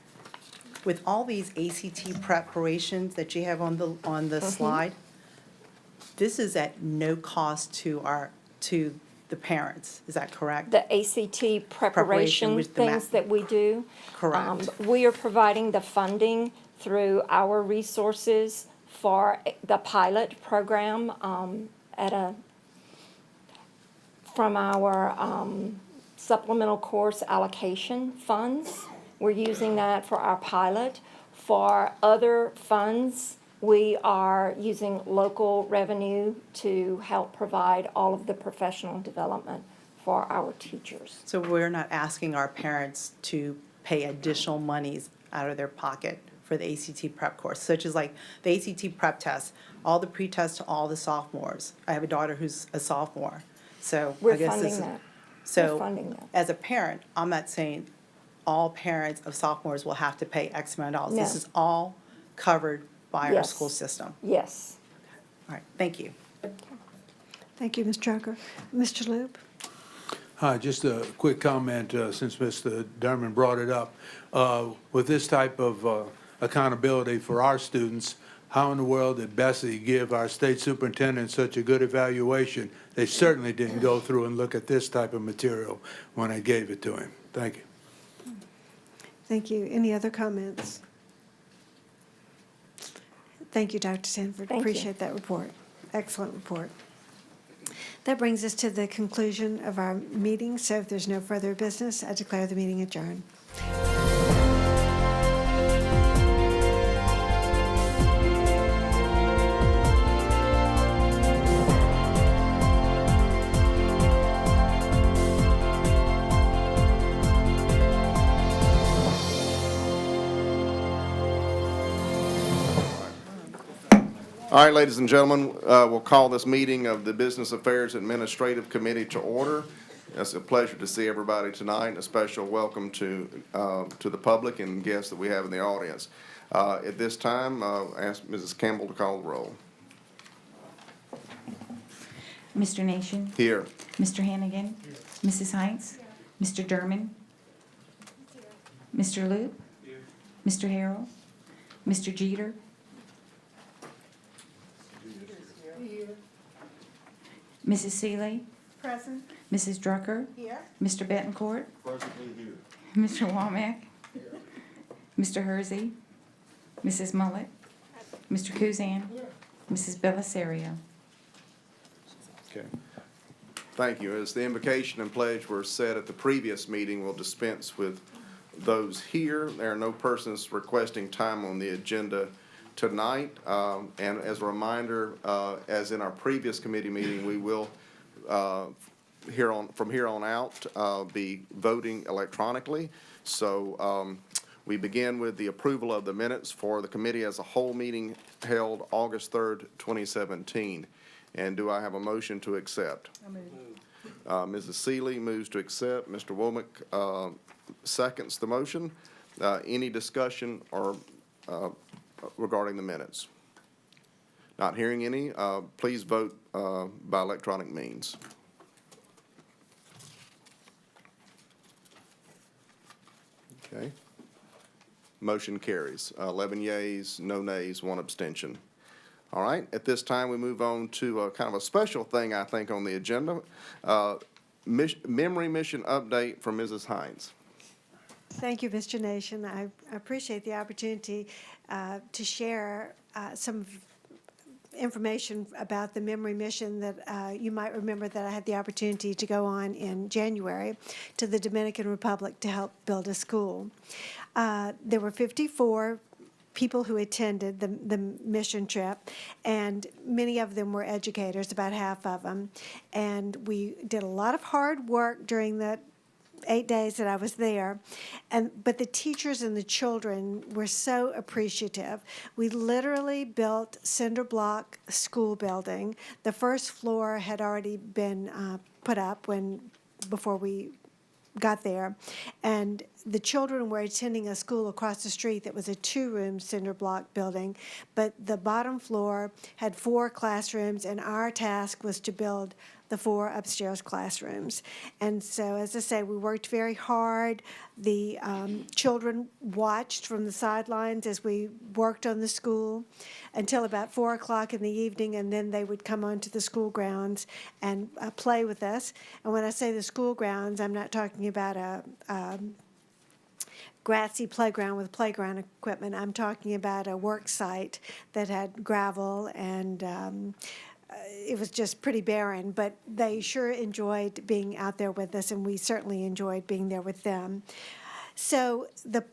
with all these ACT preparations that you have on the slide, this is at no cost to the parents, is that correct? The ACT preparation with the things that we do. Correct. We are providing the funding through our resources for the pilot program from our supplemental course allocation funds. We're using that for our pilot. For other funds, we are using local revenue to help provide all of the professional development for our teachers. So we're not asking our parents to pay additional monies out of their pocket for the ACT prep course, such as like the ACT prep test, all the pre-tests to all the sophomores. I have a daughter who's a sophomore, so I We're guess funding this is. that. So, We're funding that. as a parent, I'm not saying all parents of sophomores will have to pay X amount of dollars. This No. is all covered by our Yes. school system. Yes. All right, thank you. Thank you, Ms. Drucker. Mr. Loop? Hi, just a quick comment, since Mr. Derman brought it up. With this type of accountability for our students, how in the world did Bessie give our state superintendent such a good evaluation? They certainly didn't go through and look at this type of material when I gave it to him. Thank you. Thank you. Any other comments? Thank you, Dr. Sanford. Thank you. Appreciate that report. Excellent report. That brings us to the conclusion of our meeting. So if there's no further business, I declare the meeting adjourned. All right, ladies and gentlemen, we'll call this meeting of the Business Affairs Administrative Committee to order. It's a pleasure to see everybody tonight, and a special welcome to the public and guests that we have in the audience. At this time, ask Mrs. Campbell to call the roll. Mr. Nation? Here. Mr. Hannigan? Mrs. Heinz? Mr. Derman? Mr. Loop? Mr. Harrell? Mr. Jeter? Mrs. Seeley? Present. Mrs. Drucker? Here. Mr. Betancourt? Presently here. Mr. Womack? Mr. Hersey? Mrs. Mullet? Mr. Kuzan? Mrs. Bellisario? Okay. Thank you. As the invocation and pledge were said at the previous meeting, we'll dispense with those here. There are no persons requesting time on the agenda tonight. And as a reminder, as in our previous committee meeting, we will, from here on out, be voting electronically. So we begin with the approval of the minutes for the committee as a whole meeting held August 3rd, 2017. And do I have a motion to accept? Mrs. Seeley moves to accept. Mr. Womack seconds the motion. Any discussion or regarding the minutes? Not hearing any, please vote by electronic means. Okay. Motion carries. 11 yeas, no nays, 1 abstention. All right, at this time, we move on to kind of a special thing, I think, on the agenda. Memory mission update from Mrs. Hines. Thank you, Mr. Nation. I appreciate the opportunity to share some information about the memory mission that you might remember that I had the opportunity to go on in January to the Dominican Republic to help build a school. There were 54 people who attended the mission trip, and many of them were educators, about half of them. And we did a lot of hard work during that 8 days that I was there, but the teachers and the children were so appreciative. We literally built cinder block school building. The first floor had already been put up before we got there, and the children were attending a school across the street that was a 2-room cinder block building, but the bottom floor had 4 classrooms, and our task was to build the 4 upstairs classrooms. And so, as I say, we worked very hard. The children watched from the sidelines as we worked on the school until about 4 o'clock in the evening, and then they would come onto the school grounds and play with us. And when I say the school grounds, I'm not talking about a grassy playground with playground equipment. I'm talking about a work site that had gravel, and it was just pretty barren, but they sure enjoyed being out there with us, and we certainly enjoyed being there with them. So the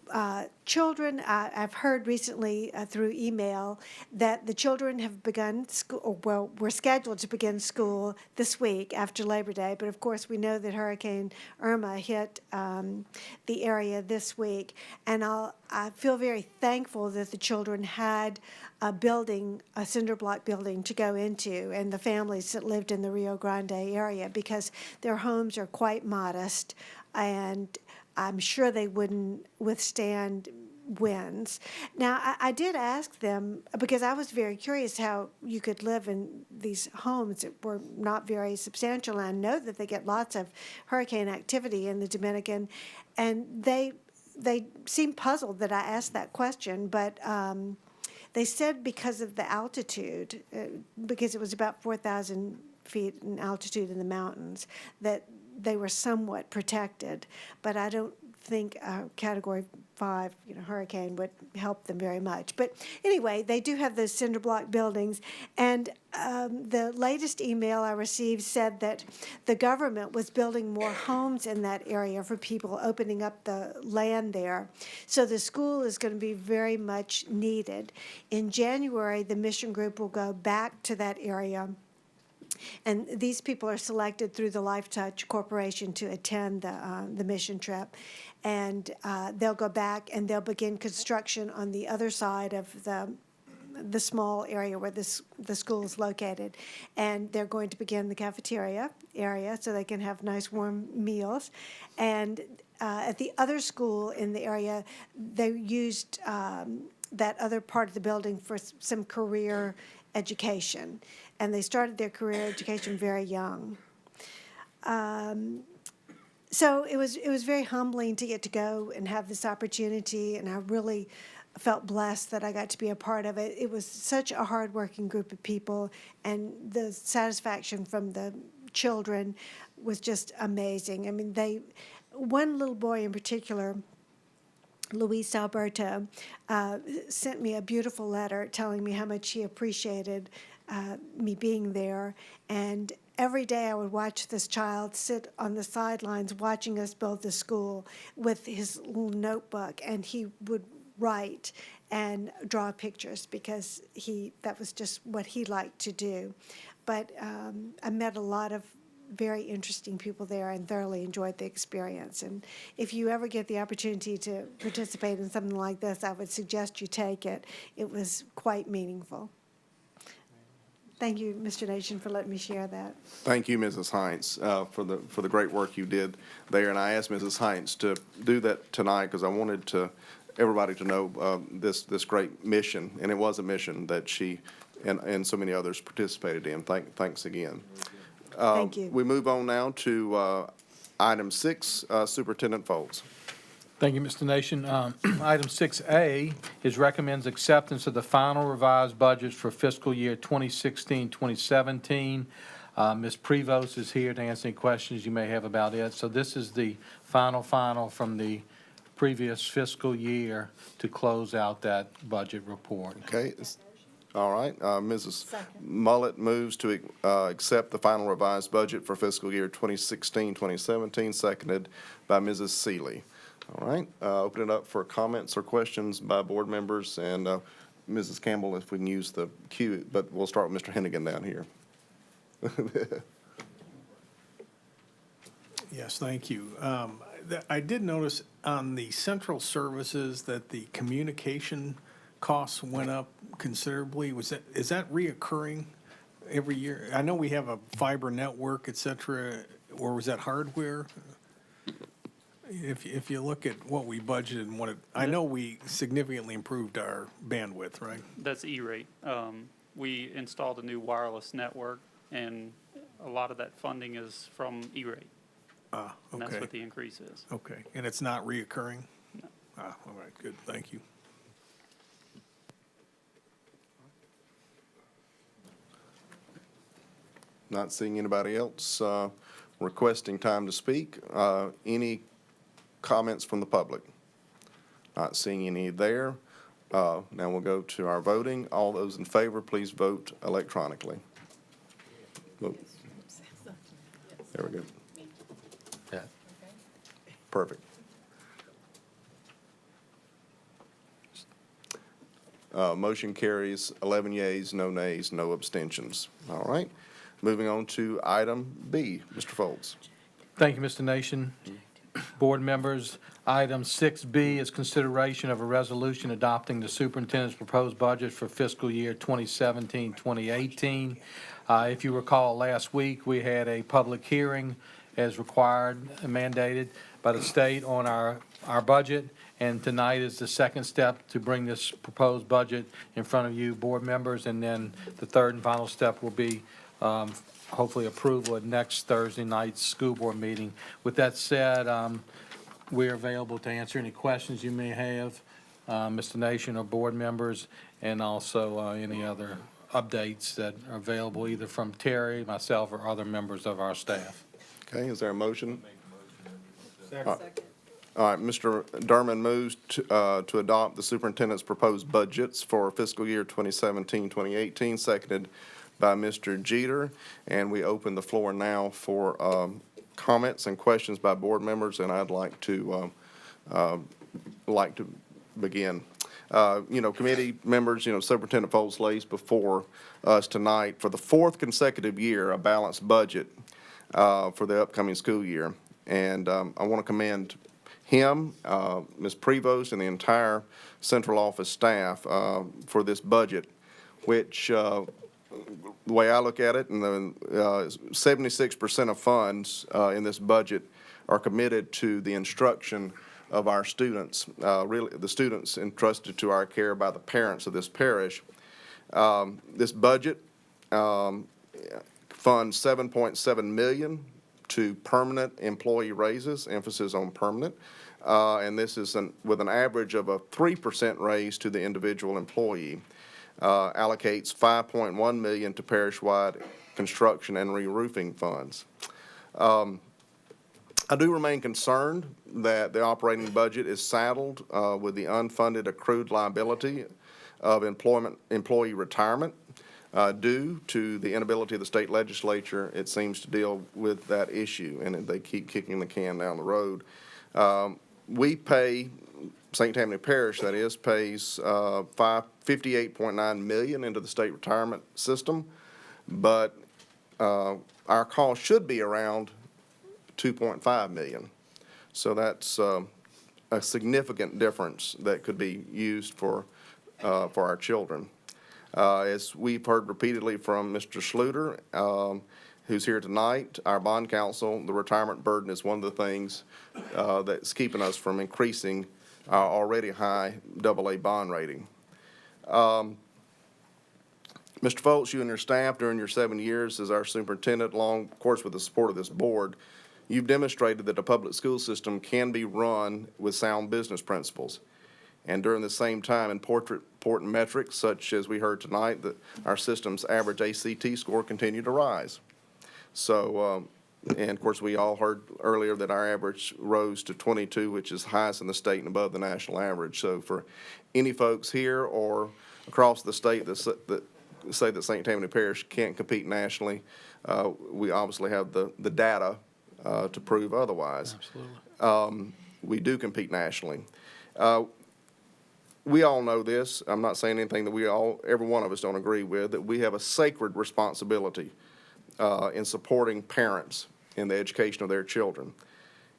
children, I've heard recently through email that the children have begun school, or well, were scheduled to begin school this week after Labor Day, but of course we know that Hurricane Irma hit the area this week, and I feel very thankful that the children had a building, a cinder block building to go into, and the families that lived in the Rio Grande area, because their homes are quite modest, and I'm sure they wouldn't withstand winds. Now, I did ask them, because I was very curious how you could live in these homes that were not very substantial, and I know that they get lots of hurricane activity in the Dominican, and they seemed puzzled that I asked that question, but they said because of the altitude, because it was about 4,000 feet in altitude in the mountains, that they were somewhat protected, but I don't think a Category 5, hurricane would help them very much. But anyway, they do have those cinder block buildings, and the latest email I received said that the government was building more homes in that area for people, opening up the land there. So the school is going to be very much needed. In January, the mission group will go back to that area. And these people are selected through the Life Touch Corporation to attend the mission trip. And they'll go back and they'll begin construction on the other side of the small area where the school is located. And they're going to begin the cafeteria area so they can have nice warm meals. And at the other school in the area, they used that other part of the building for some career education, and they started their career education very young. So it was very humbling to get to go and have this opportunity, and I really felt blessed that I got to be a part of it. It was such a hardworking group of people, and the satisfaction from the children was just amazing. I mean, one little boy in particular, Luis Alberto, sent me a beautiful letter telling me how much he appreciated me being there. And every day I would watch this child sit on the sidelines watching us build the school with his little notebook, and he would write and draw pictures because that was just what he liked to do. But I met a lot of very interesting people there and thoroughly enjoyed the experience. And if you ever get the opportunity to participate in something like this, I would suggest you take it. It was quite meaningful. Thank you, Mr. Nation, for letting me share that. Thank you, Mrs. Heinz, for the great work you did there. And I asked Mrs. Heinz to do that tonight because I wanted everybody to know this great mission, and it was a mission that she and so many others participated in. Thanks again. Thank you. We move on now to item 6, Superintendent Folds. Thank you, Mr. Nation. Item 6A is recommends acceptance of the final revised budgets for fiscal year 2016-2017. Ms. Prevost is here to answer any questions you may have about it. So this is the final from the previous fiscal year to close out that budget report. Okay. All right. Mrs. Mullet moves to accept the final revised budget for fiscal year 2016-2017, seconded by Mrs. Seeley. All right. Open it up for comments or questions by board members. And Mrs. Campbell, if we can use the cue, but we'll start with Mr. Hennigan down here. Yes, thank you. I did notice on the central services that the communication costs went up considerably. Is that reoccurring every year? I know we have a fiber network, et cetera, or was that hardware? If you look at what we budgeted and I know we significantly improved our bandwidth, right? That's E-rate. We installed a new wireless network, and a lot of that funding is from E-rate. Okay. And that's what the increase is. Okay, and it's not reoccurring? No. All right, good, thank you. Not seeing anybody else requesting time to speak. Any comments from the public? Not seeing any there. Now we'll go to our voting. All those in favor, please vote electronically. Vote. There we go. Yeah. Perfect. Motion carries 11 yeas, no nays, no abstentions. All right. Moving on to item B. Mr. Folds. Thank you, Mr. Nation. Board members, item 6B is consideration of a resolution adopting the superintendent's proposed budget for fiscal year 2017-2018. If you recall, last week, we had a public hearing as required and mandated by the state on our budget, and tonight is the second step to bring this proposed budget in front of you, board members, and then the third and final step will be hopefully approval at next Thursday night's school board meeting. With that said, we're available to answer any questions you may have, Mr. Nation or board members, and also any other updates that are available either from Terry, myself, or other members of our staff. Okay, is there a motion? Second. All right, Mr. Derman moves to adopt the superintendent's proposed budgets for fiscal year 2017, 2018, seconded by Mr. Jeter. And we open the floor now for comments and questions by board members, and I'd like to begin. Committee members, Superintendent Foltz lays before us tonight for the fourth consecutive year a balanced budget for the upcoming school year. And I want to commend him, Ms. Prevost, and the entire central office staff for this budget, which, the way I look at it, and 76% of funds in this budget are committed to the instruction of our students, really the students entrusted to our care by the parents of this parish. This budget funds $7.7 million to permanent employee raises, emphasis on permanent, and this is with an average of a 3% raise to the individual employee. Allocates $5.1 million to parish-wide construction and re-roofing funds. I do remain concerned that the operating budget is saddled with the unfunded accrued liability of employee retirement due to the inability of the state legislature, it seems, to deal with that issue, and they keep kicking the can down the road. We pay, St. Tammany Parish, that is, pays $58.9 million into the state retirement system, but our cost should be around $2.5 million. So that's a significant difference that could be used for our children. As we've heard repeatedly from Mr. Schluter, who's here tonight, our bond counsel, the retirement burden is one of the things that's keeping us from increasing our already high AA bond rating. Mr. Foltz, you and your staff during your 7 years as our superintendent, along, of course, with the support of this board, you've demonstrated that the public school system can be run with sound business principles. And during the same time, important metrics, such as we heard tonight, that our system's average ACT score continued to rise. So, and of course, we all heard earlier that our average rose to 22, which is highest in the state and above the national average. So for any folks here or across the state that say that St. Tammany Parish can't compete nationally, we obviously have the data to prove otherwise. Absolutely. We do compete nationally. We all know this. I'm not saying anything that every one of us don't agree with, that we have a sacred responsibility in supporting parents in the education of their children.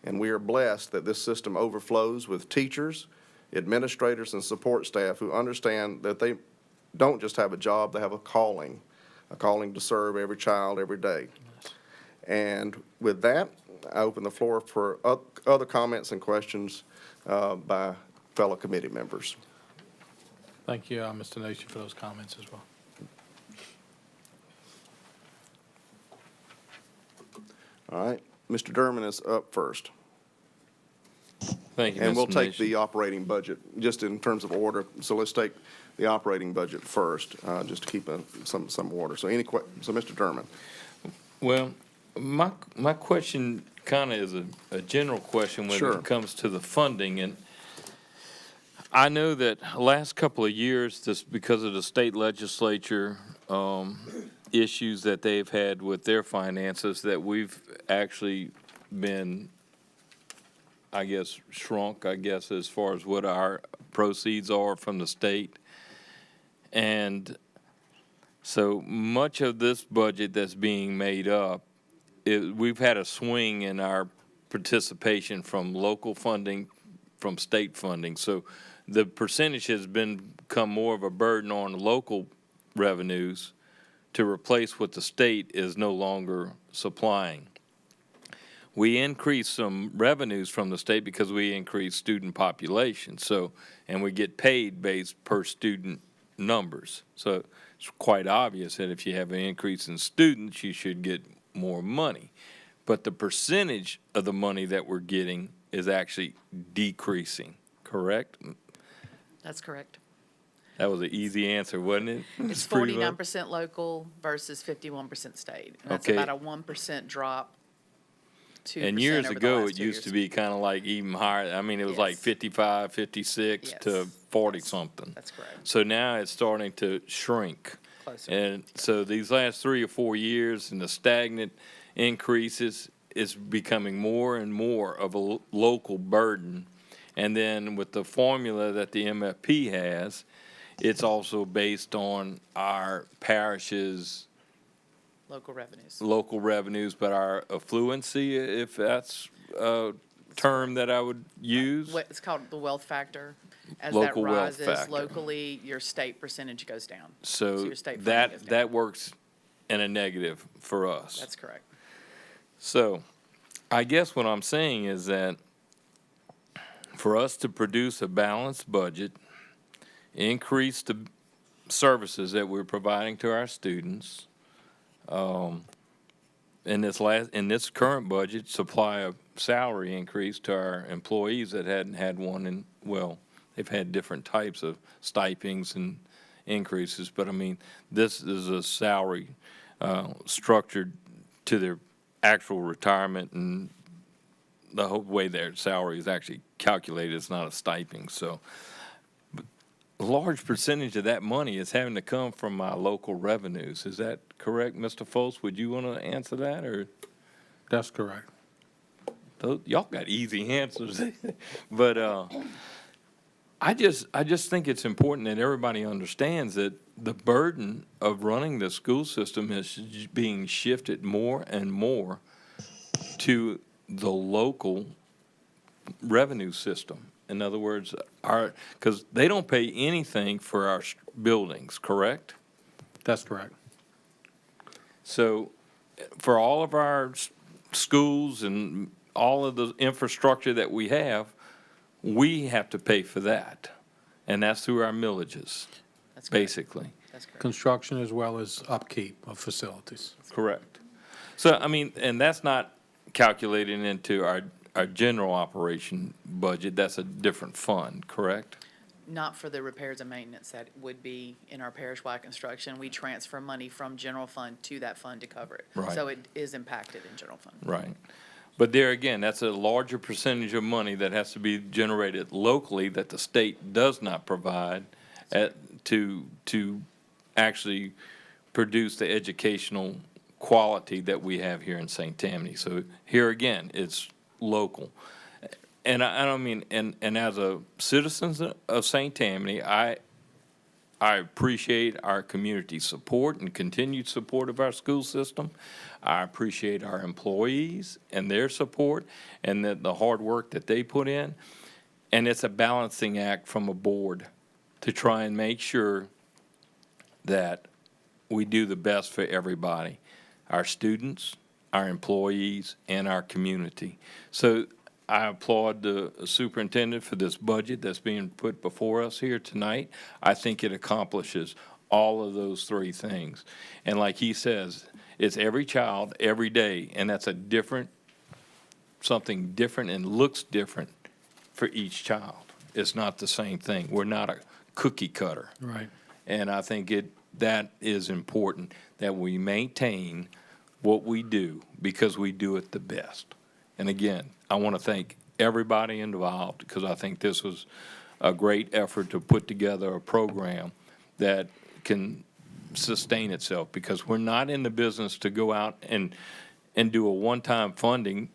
And we are blessed that this system overflows with teachers, administrators, and support staff who understand that they don't just have a job, they have a calling to serve every child every day. And with that, I open the floor for other comments and questions by fellow committee members. Thank you, Mr. Nation, for those comments as well. All right, Mr. Derman is up first. Thank you, And Mr. we'll take Nation. the operating budget, just in terms of order. So let's take the operating budget first, just to keep some order. So so Mr. Derman. Well, my question kind of is a general question when Sure. it comes to the funding. And I know that last couple of years, just because of the state legislature issues that they've had with their finances, that we've actually been, I guess, shrunk, as far as what our proceeds are from the state. And so much of this budget that's being made up, we've had a swing in our participation from local funding, from state funding. So the percentage has become more of a burden on local revenues to replace what the state is no longer supplying. We increased some revenues from the state because we increased student population. So, and we get paid based per student numbers. So it's quite obvious that if you have an increase in students, you should get more money. But the percentage of the money that we're getting is actually decreasing, correct? That's correct. That was an easy answer, wasn't it? It's 49% local versus 51% state. And that's Okay. about a 1% drop And years ago, it used to be kind of like even higher. I mean, it was like Yes. 55, 56 to 40-something. That's correct. So now it's starting to shrink. Closer. And so these last 3 or 4 years and the stagnant increases is becoming more and more of a local burden. And then with the formula that the MFP has, it's also based on our parishes' Local but revenues. our affluency, if that's a term that I would use. It's called the wealth factor. As Local that wealth rises factor. locally, your state percentage goes down. So your state funding that, goes down. that works in a negative for us. That's correct. So I guess what I'm saying is that for us to produce a balanced budget, increase the services that we're providing to our students, in this current budget, supply a salary increase to our employees that hadn't had one in, well, they've had different types of stipends and increases, but I mean, this is a salary structured to their actual retirement, and the whole way their salary is actually calculated, it's not a stipend. So a large percentage of that money is having to come from my local revenues. Is that correct, Mr. Foltz? Would you want to answer that, or? That's correct. Y'all got easy answers. But I just think it's important that everybody understands that the burden of running the school system is being shifted more and more to the local revenue system. In other words, because they don't pay anything for our buildings, correct? That's correct. So for all of our schools and all of the infrastructure that we have to pay for that. And that's through our millages, basically. That's correct. Construction as well as upkeep of facilities. Correct. So, I mean, and that's not calculated into our general operation budget. That's a different fund, correct? Not for the repairs and maintenance that would be in our parish-wide construction. We transfer money from general fund to that fund to cover it. Right. So it is impacted in general fund. Right. But there again, that's a larger percentage of money that has to be generated locally that the state does not provide to actually produce the educational quality that we have here in St. Tammany. So here again, it's local. And I don't mean, and as a citizen of St. Tammany, I appreciate our community support and continued support of our school system. I appreciate our employees and their support and the hard work that they put in. And it's a balancing act from a board to try and make sure that we do the best for everybody, our students, our employees, and our community. So I applaud the superintendent for this budget that's being put before us here tonight. I think it accomplishes all of those three things. And like he says, it's every child, every day, and that's something different and looks different for each child. It's not the same thing. We're not a cookie cutter. Right. And I think that is important, that we maintain what we do because we do it the best. And again, I want to thank everybody involved because I think this was a great effort to put together a program that can sustain itself, because we're not in the business to go out and do a one-time funding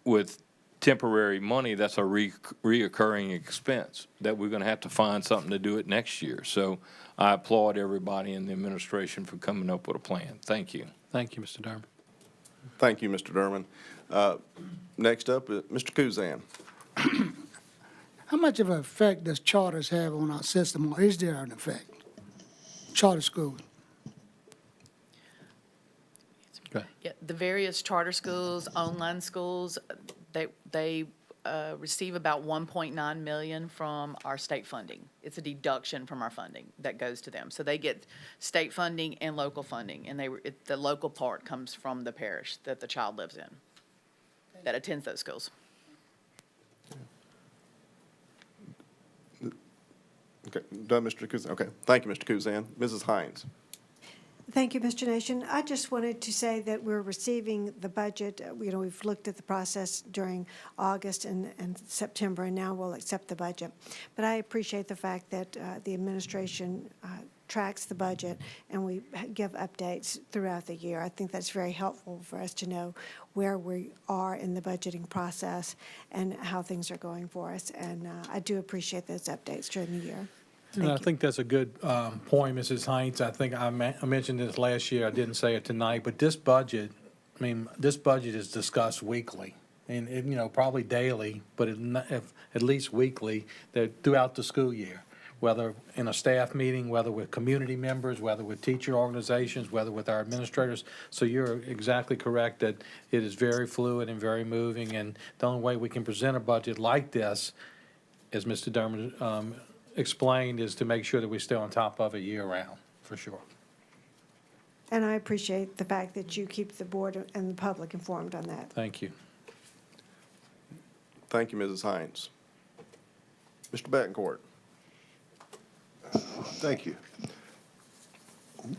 with temporary money. That's a reoccurring expense that we're going to have to find something to do it next year. So I applaud everybody in the administration for coming up with a plan. Thank you. Thank you, Mr. Durham. Thank you, Mr. Durman. Next up, Mr. Kuzan. How much of an effect does charters have on our system, or is there an effect? Charter schools. Yeah, the various charter schools, online schools, they receive about 1.9 million from our state funding. It's a deduction from our funding that goes to them. So they get state funding and local funding, and the local part comes from the parish that the child lives in, that attends those schools. Okay, done, Mr. Kuzan. Okay, thank you, Mr. Kuzan. Mrs. Hines. Thank you, Mr. Nation. I just wanted to say that we're receiving the budget. We've looked at the process during August and September, and now we'll accept the budget. But I appreciate the fact that the administration tracks the budget and we give updates throughout the year. I think that's very helpful for us to know where we are in the budgeting process and how things are going for us. And I do appreciate those updates during the year. And I think that's a good point, Mrs. Heinz. I think I mentioned this last year. I didn't say it tonight, but this budget, this budget is discussed weekly, and probably daily, but at least weekly, throughout the school year, whether in a staff meeting, whether with community members, whether with teacher organizations, whether with our administrators. So you're exactly correct that it is very fluid and very moving, and the only way we can present a budget like this, as Mr. Dermott explained, is to make sure that we stay on top of it year-round, for sure. And I appreciate the fact that you keep the board and the public informed on that. Thank you. Thank you, Mrs. Hines. Mr. Betancourt. Thank you.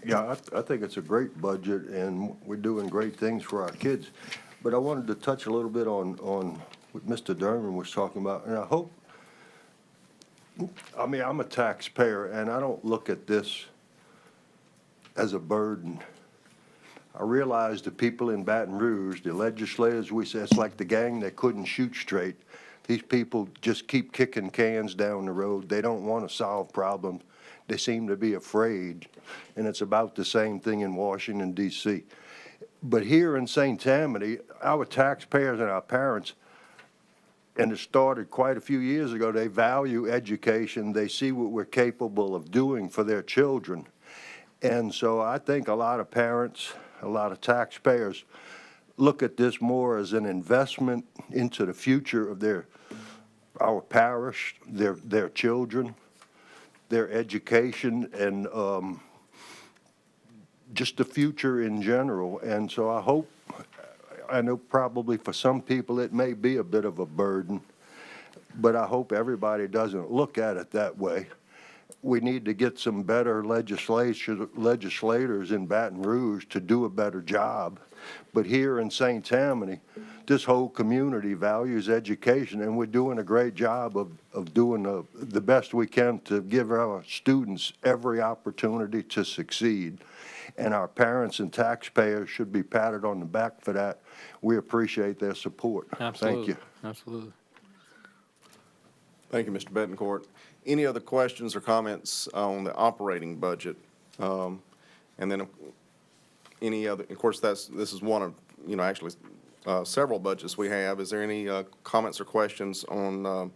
Yeah, I think it's a great budget, and we're doing great things for our kids. But I wanted to touch a little bit on what Mr. Derman was talking about, and I hope, I'm a taxpayer, and I don't look at this as a burden. I realize the people in Baton Rouge, the legislators, we say it's like the gang that couldn't shoot straight. These people just keep kicking cans down the road. They don't want to solve problems. They seem to be afraid, and it's about the same thing in Washington, D.C. But here in St. Tammany, our taxpayers and our parents, and it started quite a few years ago, they value education. They see what we're capable of doing for their children. And so I think a lot of parents, a lot of taxpayers look at this more as an investment into the future of our parish, their children, their education, and just the future in general. And so I know probably for some people it may be a bit of a burden, but I hope everybody doesn't look at it that way. We need to get some better legislators in Baton Rouge to do a better job. But here in St. Tammany, this whole community values education, and we're doing a great job of doing the best we can to give our students every opportunity to succeed. And our parents and taxpayers should be patted on the back for that. We appreciate their support. Absolutely. Thank you. Absolutely. Thank you, Mr. Betancourt. Any other questions or comments on the operating budget? And then any other, of course, this is one of, actually several budgets we have. Is there any comments or questions on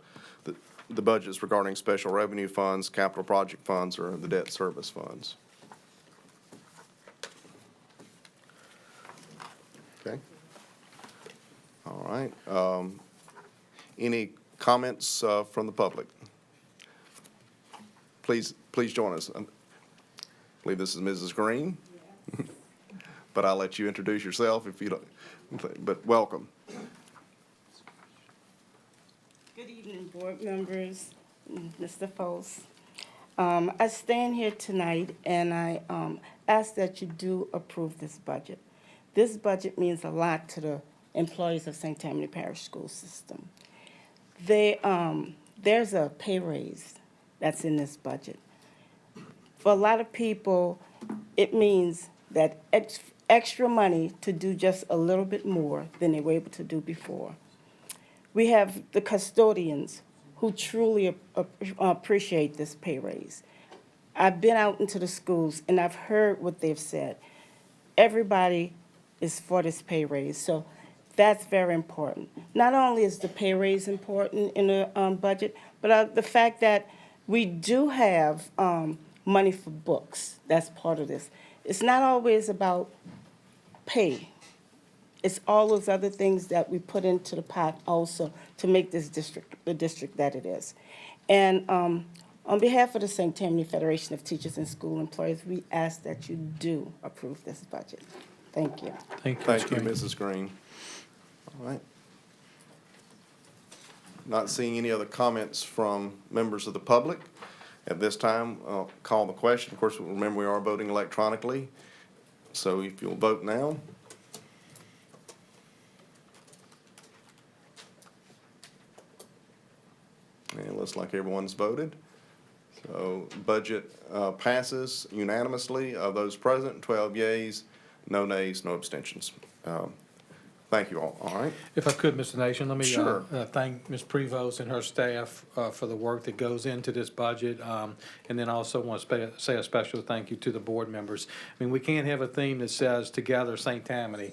the budgets regarding special revenue funds, capital project funds, or the debt service funds? Okay. All right. Any comments from the public? Please join us. I believe this is Mrs. Green, but I'll let you introduce yourself if you don't, but welcome. Good evening, board members, Mr. Foles. I stand here tonight and I ask that you do approve this budget. This budget means a lot to the employees of St. Tammany Parish School System. There's a pay raise that's in this budget. For a lot of people, it means that extra money to do just a little bit more than they were able to do before. We have the custodians who truly appreciate this pay raise. I've been out into the schools and I've heard what they've said. Everybody is for this pay raise, so that's very important. Not only is the pay raise important in the budget, but the fact that we do have money for books. That's part of this. It's not always about pay. It's all those other things that we put into the pot also to make this district the district that it is. And on behalf of the St. Tammany Federation of Teachers and School Employees, we ask that you do approve this budget. Thank you. Thank you, Mrs. Green. All right. Not seeing any other comments from members of the public. At this time, I'll call the question. Of course, remember we are voting electronically. So if you'll vote now. And it looks like everyone's voted. So budget passes unanimously. Of those present, 12 yeas, no nays, no abstentions. Thank you all. All right. If I could, Mr. Nation, let me Sure. thank Ms. Prevost and her staff for the work that goes into this budget. And then also want to say a special thank you to the board members. I mean, we can't have a theme that says together St. Tammany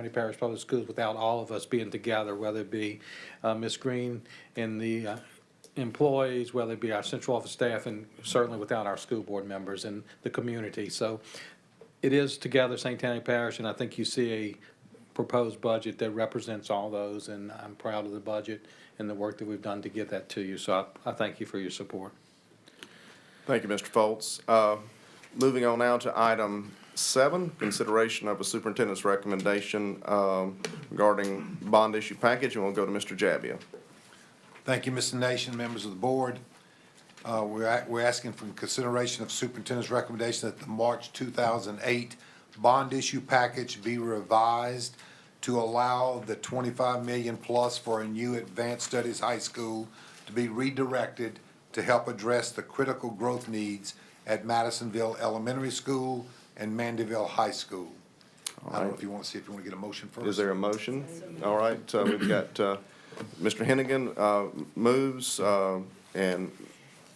Parish Public Schools without all of us being together, whether it be Ms. Green and the employees, whether it be our central office staff, and certainly without our school board members and the community. So it is together St. Tammany Parish, and I think you see a proposed budget that represents all those, and I'm proud of the budget and the work that we've done to get that to you. So I thank you for your support. Thank you, Mr. Foltz. Moving on now to item 7, consideration of a superintendent's recommendation regarding bond issue package, and we'll go to Mr. Jabbia. Thank you, Mr. Nation, members of the board. We're asking for consideration of superintendent's recommendation that the March 2008 bond issue package be revised to allow the $25 million plus for a new advanced studies high school to be redirected to help address the critical growth needs at Madisonville Elementary School and Mandeville High School. I don't know if you want to get a motion first. Is there a motion? All right, we've got Mr. Hennigan moves, and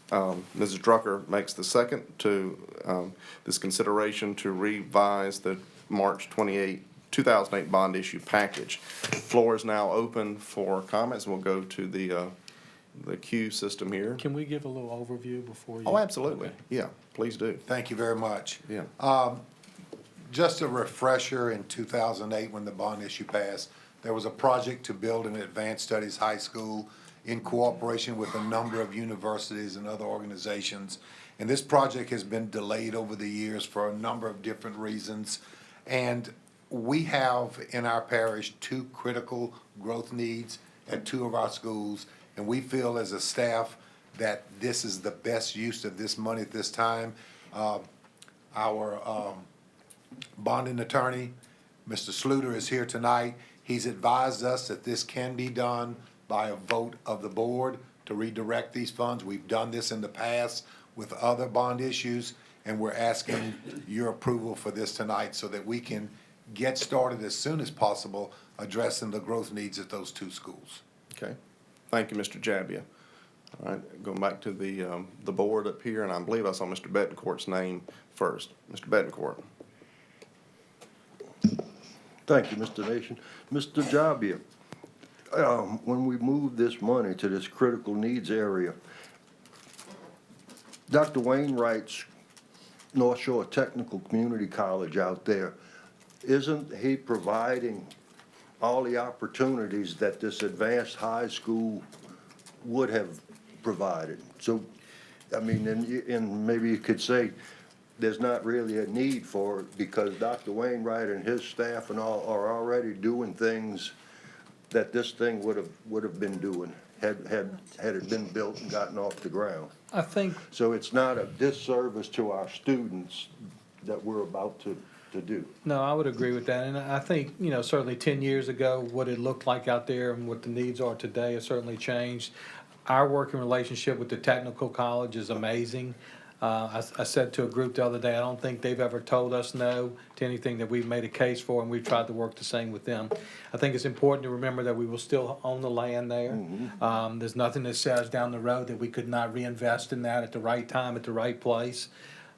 Mrs. Drucker makes the second to this consideration to revise the March 2008 bond issue package. Floor is now open for comments, and we'll go to the queue system here. Can we give a little overview before you? Oh, absolutely. Okay. Yeah, please do. Thank you very much. Yeah. Just a refresher, in 2008, when the bond issue passed, there was a project to build an advanced studies high school in cooperation with a number of universities and other organizations. And this project has been delayed over the years for a number of different reasons. And we have in our parish 2 critical growth needs at 2 of our schools. And we feel as a staff that this is the best use of this money at this time. Our bonding attorney, Mr. Sluter, is here tonight. He's advised us that this can be done by a vote of the board to redirect these funds. We've done this in the past with other bond issues, and we're asking your approval for this tonight so that we can get started as soon as possible addressing the growth needs at those 2 schools. Okay. Thank you, Mr. Jabbia. All right, going back to the board up here, and I believe I saw Mr. Betancourt's name first. Mr. Betancourt. Thank you, Mr. Nation. Mr. Jabbia, when we move this money to this critical needs area, Dr. Wainwright's North Shore Technical Community College out there, isn't he providing all the opportunities that this advanced high school would have provided? So, I mean, and maybe you could say there's not really a need for it because Dr. Wainwright and his staff and all are already doing things that this thing would have been doing had it been built and gotten off the ground. I think. So it's not a disservice to our students that we're about to do. No, I would agree with that. And I think, certainly 10 years ago, what it looked like out there and what the needs are today has certainly changed. Our working relationship with the technical college is amazing. I said to a group the other day, I don't think they've ever told us no to anything that we've made a case for, and we've tried to work the same with them. I think it's important to remember that we will still own the land there. Mm-hmm. There's nothing that says down the road that we could not reinvest in that at the right time, at the right place.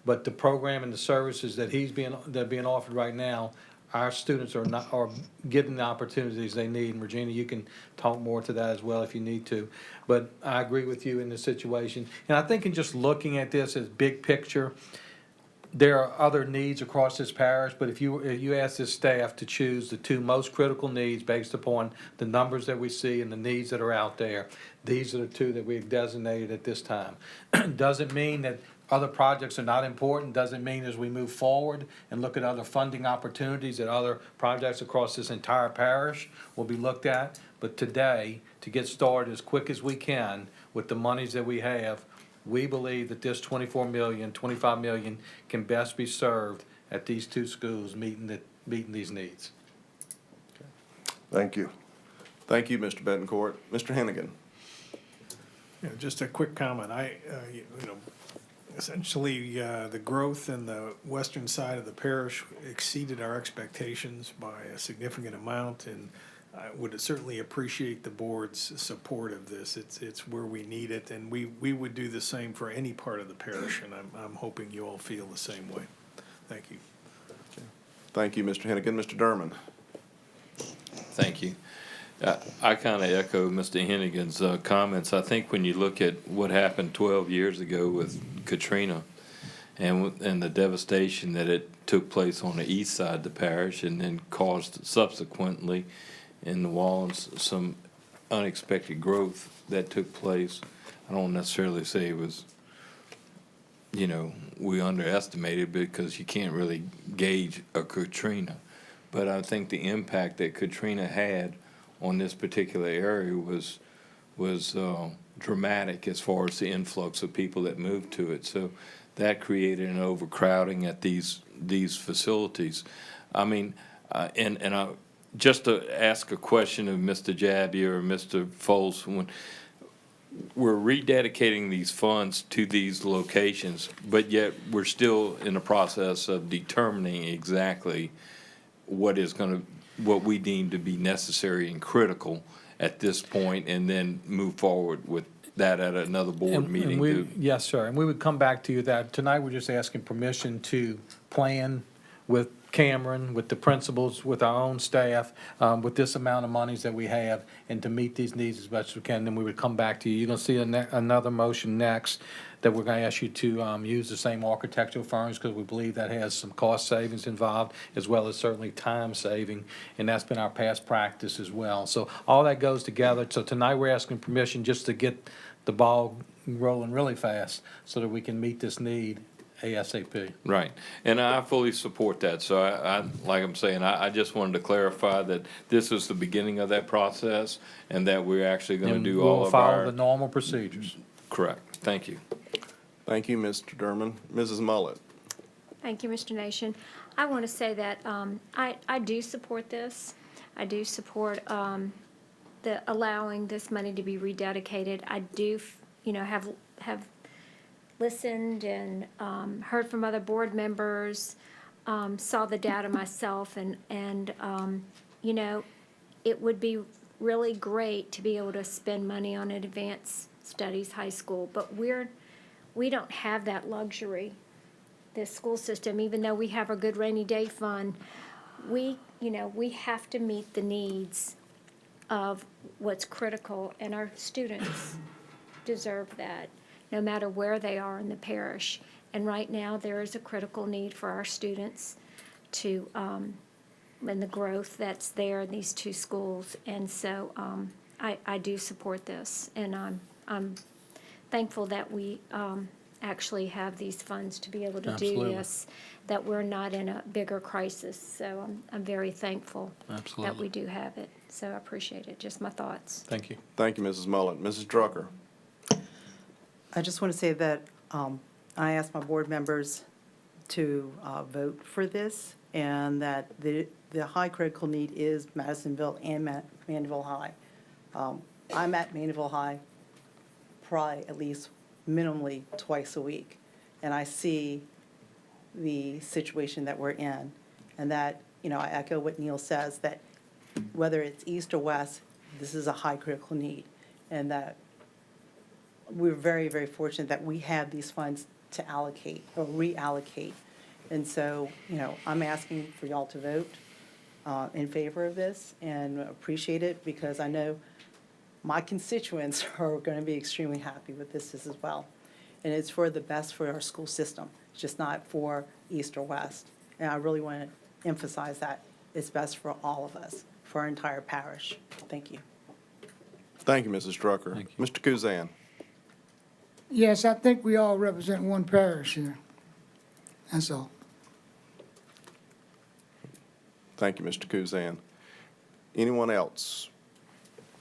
But the program and the services that that are being offered right now, our students are getting the opportunities they need. And Regina, you can talk more to that as well if you need to. But I agree with you in this situation. And I think in just looking at this as big picture, there are other needs across this parish. But if you ask this staff to choose the 2 most critical needs based upon the numbers that we see and the needs that are out there, these are the 2 that we've designated at this time. Doesn't mean that other projects are not important. Doesn't mean as we move forward and look at other funding opportunities that other projects across this entire parish will be looked at. But today, to get started as quick as we can with the monies that we have, we believe that this 24 million, 25 million can best be served at these two schools meeting these needs. Thank you. Thank you, Mr. Betancourt. Mr. Hennigan. Yeah, just a quick comment. Essentially, the growth in the western side of the parish exceeded our expectations by a significant amount, and I would certainly appreciate the board's support of this. It's where we need it, and we would do the same for any part of the parish, and I'm hoping you all feel the same way. Thank you. Thank you, Mr. Hennigan. Mr. Derman. Thank you. I kind of echo Mr. Hennigan's comments. I think when you look at what happened 12 years ago with Katrina and the devastation that it took place on the east side of the parish and then caused subsequently in New Orleans some unexpected growth that took place. I don't necessarily say it was, we underestimated because you can't really gauge a Katrina. But I think the impact that Katrina had on this particular area was dramatic as far as the influx of people that moved to it. So that created an overcrowding at these facilities. I mean, just to ask a question of Mr. Jabby or Mr. Foles, when we're rededicating these funds to these locations, but yet we're still in the process of determining exactly what we deem to be necessary and critical at this point, and then move forward with that at another board meeting. Yes, sir. And we would come back to you that tonight we're just asking permission to plan with Cameron, with the principals, with our own staff, with this amount of monies that we have, and to meet these needs as best as we can. Then we would come back to you. You're going to see another motion next that we're going to ask you to use the same architectural firms because we believe that has some cost savings involved as well as certainly time saving, and that's been our past practice as well. So all that goes together. So tonight we're asking permission just to get the ball rolling really fast so that we can meet this need ASAP. Right, and I fully support that. So I like I'm saying, I just wanted to clarify that this is the beginning of that process and that we're actually going to do all of our. We'll follow the normal procedures. Correct. Thank you. Thank you, Mr. Derman. Mrs. Mullet. Thank you, Mr. Nation. I want to say that I do support this. I do support the allowing this money to be rededicated. I do, have listened and heard from other board members, saw the data myself, and it would be really great to be able to spend money on an advanced studies high school, but we don't have that luxury. This school system, even though we have a good rainy day fund, we have to meet the needs of what's critical, and our students deserve that, no matter where they are in the parish. And right now, there is a critical need for our students to, and the growth that's there in these two schools. And so I do support this, and I'm thankful that we actually have these funds to be able to do this, that we're not in a bigger crisis. So I'm very thankful that we do have it. So I appreciate it. Just my thoughts. Thank you. Thank you, Mrs. Mullet. Mrs. Drucker. I just want to say that I asked my board members to vote for this, and that the high critical need is Madisonville and Mandeville High. I'm at Mandeville High probably at least minimally twice a week, and I see the situation that we're in, and that, I echo what Neil says, that whether it's east or west, this is a high critical need, and that we're very, very fortunate that we have these funds to allocate or reallocate. And so, I'm asking for y'all to vote in favor of this, and appreciate it, because I know my constituents are going to be extremely happy with this as well. And it's for the best for our school system. It's just not for east or west. And I really want to emphasize that it's best for all of us, for our entire parish. Thank you. Thank you, Mrs. Drucker. Thank you. Mr. Kuzan. Yes, I think we all represent one parish here. That's all. Thank you, Mr. Kuzan. Anyone else?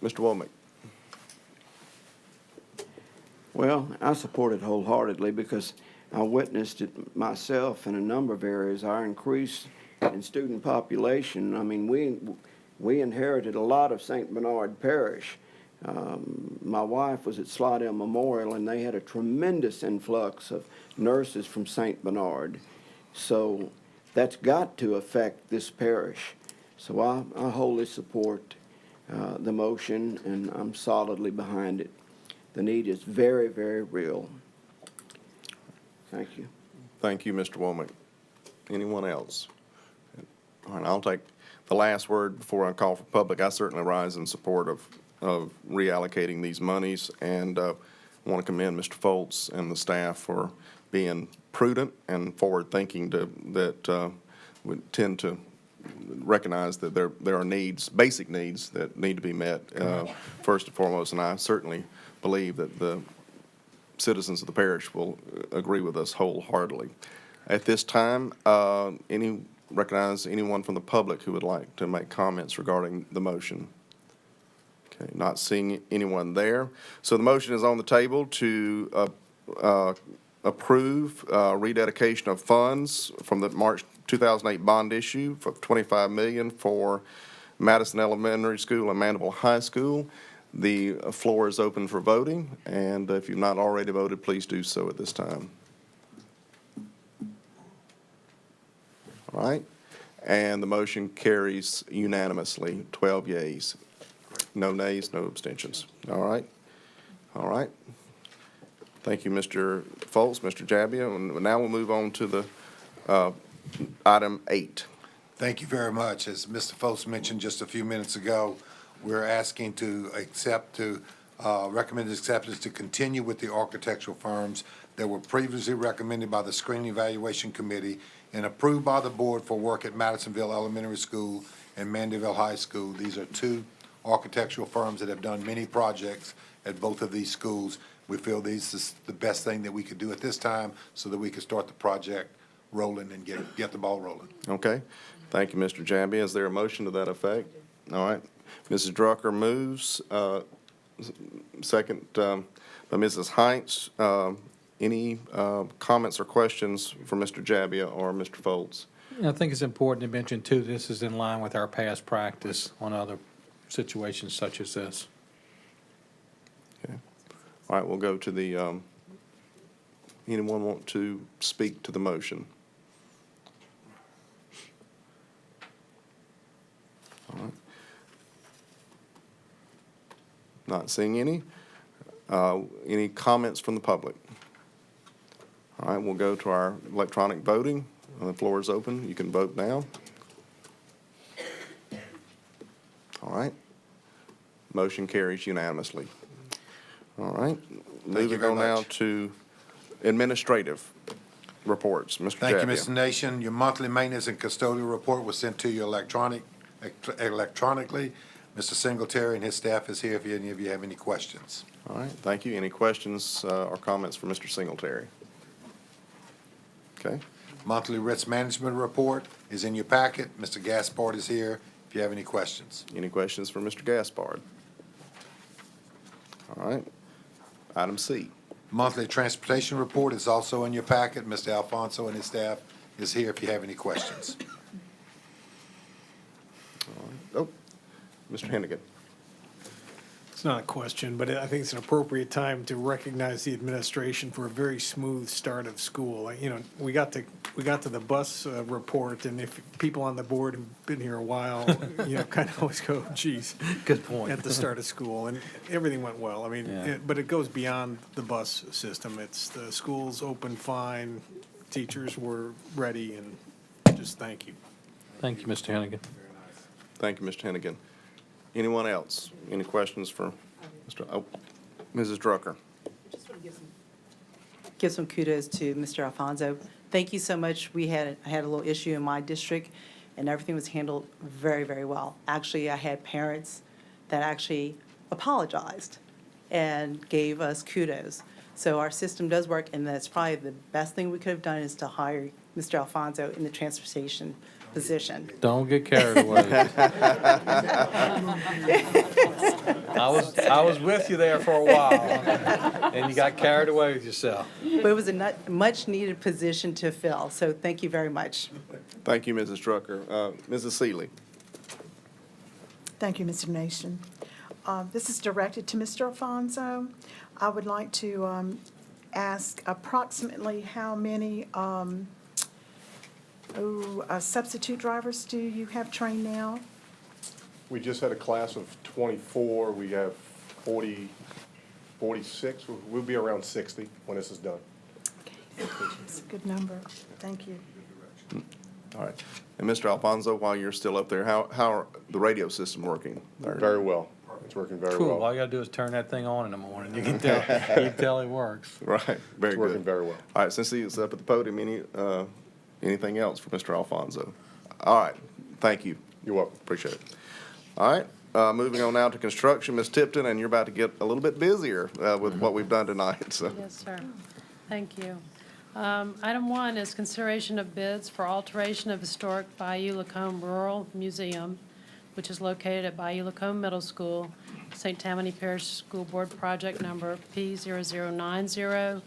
Mr. Womack. Well, I support it wholeheartedly because I witnessed it myself in a number of areas. Our increase in student population, I mean, we inherited a lot of St. Bernard Parish. My wife was at Slidell Memorial, and they had a tremendous influx of nurses from St. Bernard. So that's got to affect this parish. So I wholly support the motion, and I'm solidly behind it. The need is very, very real. Thank you. Thank you, Mr. Womack. Anyone else? All right, I'll take the last word before I call for public. I certainly rise in support of reallocating these monies, and want to commend Mr. Foltz and the staff for being prudent and forward-thinking that would tend to recognize that there are needs, basic needs that need to be met first and foremost, and I certainly believe that the citizens of the parish will agree with us wholeheartedly. At this time, recognize anyone from the public who would like to make comments regarding the motion? Okay, not seeing anyone there. So the motion is on the table to approve rededication of funds from the March 2008 bond issue for $25 million for Madison Elementary School and Mandeville High School. The floor is open for voting, and if you've not already voted, please do so at this time. All right, and the motion carries unanimously, 12 yeas. No nays, no abstentions. All right, all right. Thank you, Mr. Foltz, Mr. Jabbia, and now we'll move on to the item 8. Thank you very much. As Mr. Foltz mentioned just a few minutes ago, we're asking to recommend acceptance to continue with the architectural firms that were previously recommended by the Screening Evaluation Committee and approved by the board for work at Madisonville Elementary School and Mandeville High School. These are two architectural firms that have done many projects at both of these schools. We feel this is the best thing that we could do at this time so that we could start the project rolling and get the ball rolling. Okay. Thank you, Mr. Jabbia. Is there a motion to that effect? All right. Mrs. Drucker moves, second by Mrs. Heinz. Any comments or questions for Mr. Jabbia or Mr. Foltz? I think it's important to mention, too, this is in line with our past practice on other situations such as this. Okay. All right, we'll go to the, anyone want to speak to the motion? All right. Not seeing any. Any comments from the public? All right, we'll go to our electronic voting. The floor is open. You can vote now. All right. Motion carries unanimously. All right. Moving on now to administrative reports. Mr. Thank you, Jabbia. Mr. Nation. Your monthly maintenance and custodial report was sent to you electronically. Mr. Singletary and his staff is here if any of you have any questions. All right, thank you. Any questions or comments for Mr. Singletary? Okay. Monthly risk management report is in your packet. Mr. Gaspard is here if you have any questions. Any questions for Mr. Gaspard? All right. Item C. Monthly transportation report is also in your packet. Mr. Alfonso and his staff is here if you have any questions. All right. Oh, Mr. Hennigan. It's not a question, but I think it's an appropriate time to recognize the administration for a very smooth start of school. You know, we got to the bus report, and if people on the board who've been here a while, you know, kind of always go, geez. Good point. At the start of school, and everything went well. I mean, but it goes beyond the bus system. It's the schools opened fine, teachers were ready, and just thank you. Thank you, Mr. Hennigan. Thank you, Mr. Hennigan. Anyone else? Any questions for Mrs. Drucker? Just want to give some kudos to Mr. Alfonso. Thank you so much. I had a little issue in my district, and everything was handled very, very well. Actually, I had parents that actually apologized and gave us kudos. So our system does work, and that's probably the best thing we could have done is to hire Mr. Alfonso in the transfer station position. Don't get carried away. I was with you there for a while, and you got carried away with yourself. But it was a much-needed position to fill, so thank you very much. Thank you, Mrs. Drucker. Mrs. Seeley. Thank you, Mr. Nation. This is directed to Mr. Alfonso. I would like to ask approximately how many substitute drivers do you have trained now? We just had a class of 24. We have 46. We'll be around 60 when this is done. That's a good number. Thank you. All right. And Mr. Alfonso, while you're still up there, how are the radio system working? Very well. It's working very Cool. well. All you gotta do is turn that thing on in the morning. You can tell it works. Right. Very It's good. working very well. All right. Since he's up at the podium, anything else for Mr. Alfonso? All right. Thank you. You're welcome. Appreciate it. All right. Moving on now to construction, Ms. Tipton, and you're about to get a little bit busier with what we've done tonight. So. Yes, sir. Thank you. Item 1 is consideration of bids for alteration of historic Bayou Lacombe Rural Museum, which is located at Bayou Lacombe Middle School, St. Tammany Parish School Board Project Number P0090.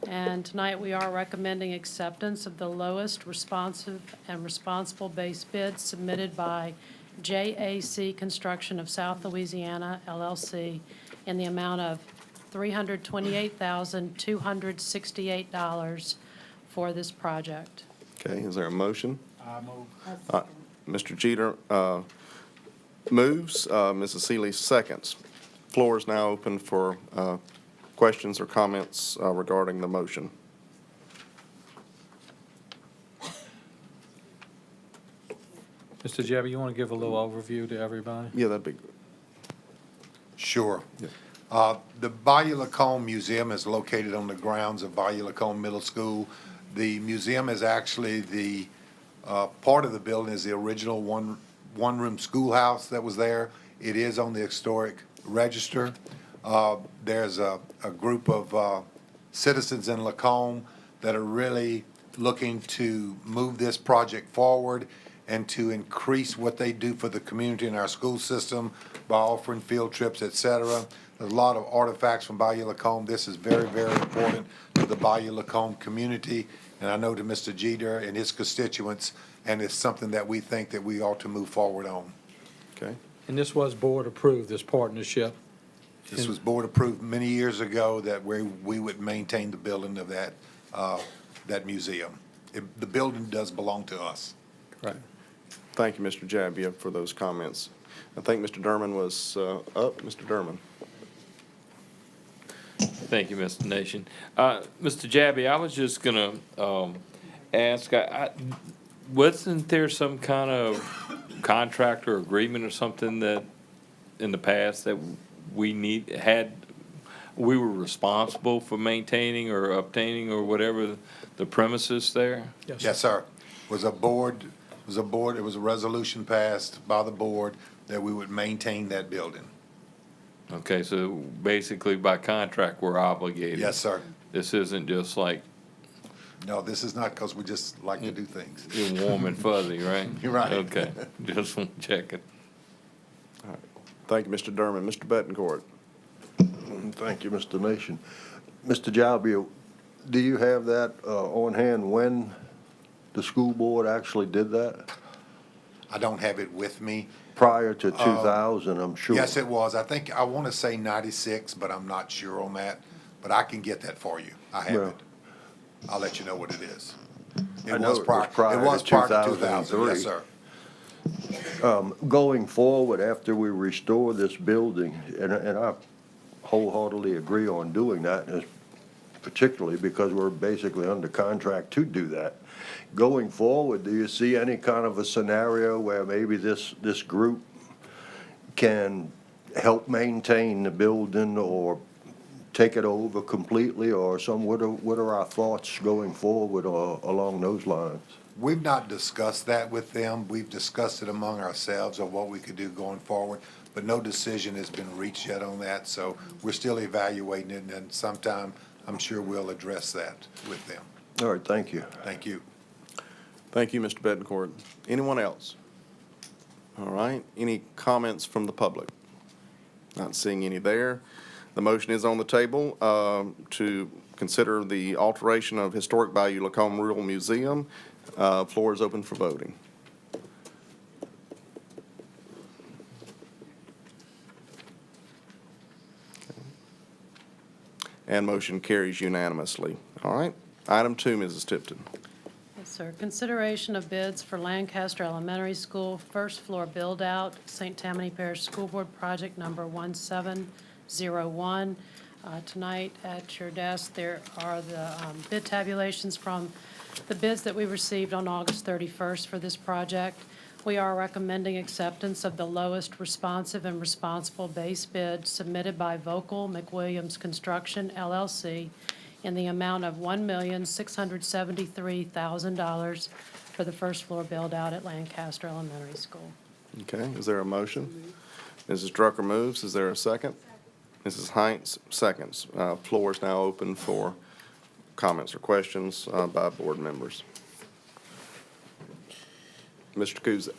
And tonight we are recommending acceptance of the lowest responsive and responsible base bid submitted by JAC Construction of South Louisiana, LLC, in the amount of $328,268 for this project. Okay. Is there a motion? I move. Mr. Jeter moves. Mrs. Seeley seconds. Floor is now open for questions or comments regarding the motion. Mr. Jebby, you want to give a little overview to everybody? Yeah, that'd be good. Sure. Yeah. The Bayou Lacombe Museum is located on the grounds of Bayou Lacombe Middle School. The museum is actually the, part of the building is the original one-room schoolhouse that was there. It is on the historic register. There's a group of citizens in Lacombe that are really looking to move this project forward and to increase what they do for the community in our school system by offering field trips, et cetera. There's a lot of artifacts from Bayou Lacombe. This is very, very important to the Bayou Lacombe community, and I know to Mr. Jeter and his constituents, and it's something that we think that we ought to move forward on. Okay. And this was board approved, this partnership? This was board approved many years ago that we would maintain the building of that museum. The building does belong to us. Right. Thank you, Mr. Jabbia, for those comments. I think Mr. Derman was up. Mr. Derman. Thank you, Mr. Nation. Mr. Jabby, I was just gonna ask, wasn't there some kind of contract or agreement or something that in the past that we were responsible for maintaining or obtaining or whatever the premises there? Yes, sir. It was a resolution passed by the board that we would maintain that building. Okay, so basically by contract, we're obligated. Yes, sir. This isn't just like. No, this is not because we just like to do things. You're warm and fuzzy, right? You're right. Okay, just want to check it. All right. Thank you, Mr. Derman. Mr. Betancourt. Thank you, Mr. Nation. Mr. Jalbia, do you have that on hand when the school board actually did that? I don't have it with me. Prior to 2000, I'm sure. Yes, it was. I want to say 96, but I'm not sure on that. But I can get that for you. I have it. I'll let you know what it is. It was prior to 2000. Yes, sir. Going forward, after we restore this building, and I wholeheartedly agree on doing that, particularly because we're basically under contract to do that. Going forward, do you see any kind of a scenario where maybe this group can help maintain the building or take it over completely, or what are our thoughts going forward or along those lines? We've not discussed that with them. We've discussed it among ourselves of what we could do going forward, but no decision has been reached yet on that, so we're still evaluating it, and sometime I'm sure we'll address that with them. All right, thank you. Thank you. Thank you, Mr. Betancourt. Anyone else? All right, any comments from the public? Not seeing any there. The motion is on the table to consider the alteration of historic value Lacombe Rural Museum. Floor is open for voting. And motion carries unanimously. All right, item 2, Mrs. Tipton. Yes, sir. Consideration of bids for Lancaster Elementary School first floor build-out, St. Tammany Parish School Board Project Number 1701. Tonight at your desk, there are the bid tabulations from the bids that we received on August 31st for this project. We are recommending acceptance of the lowest responsive and responsible base bid submitted by Vocal McWilliams Construction, LLC, in the amount of $1,673,000 for the first floor build-out at Lancaster Elementary School. Okay, is there a motion? Mrs. Drucker moves. Is there a second? Mrs. Heinz seconds. Floor is now open for comments or questions by board members. Mr. Kuz,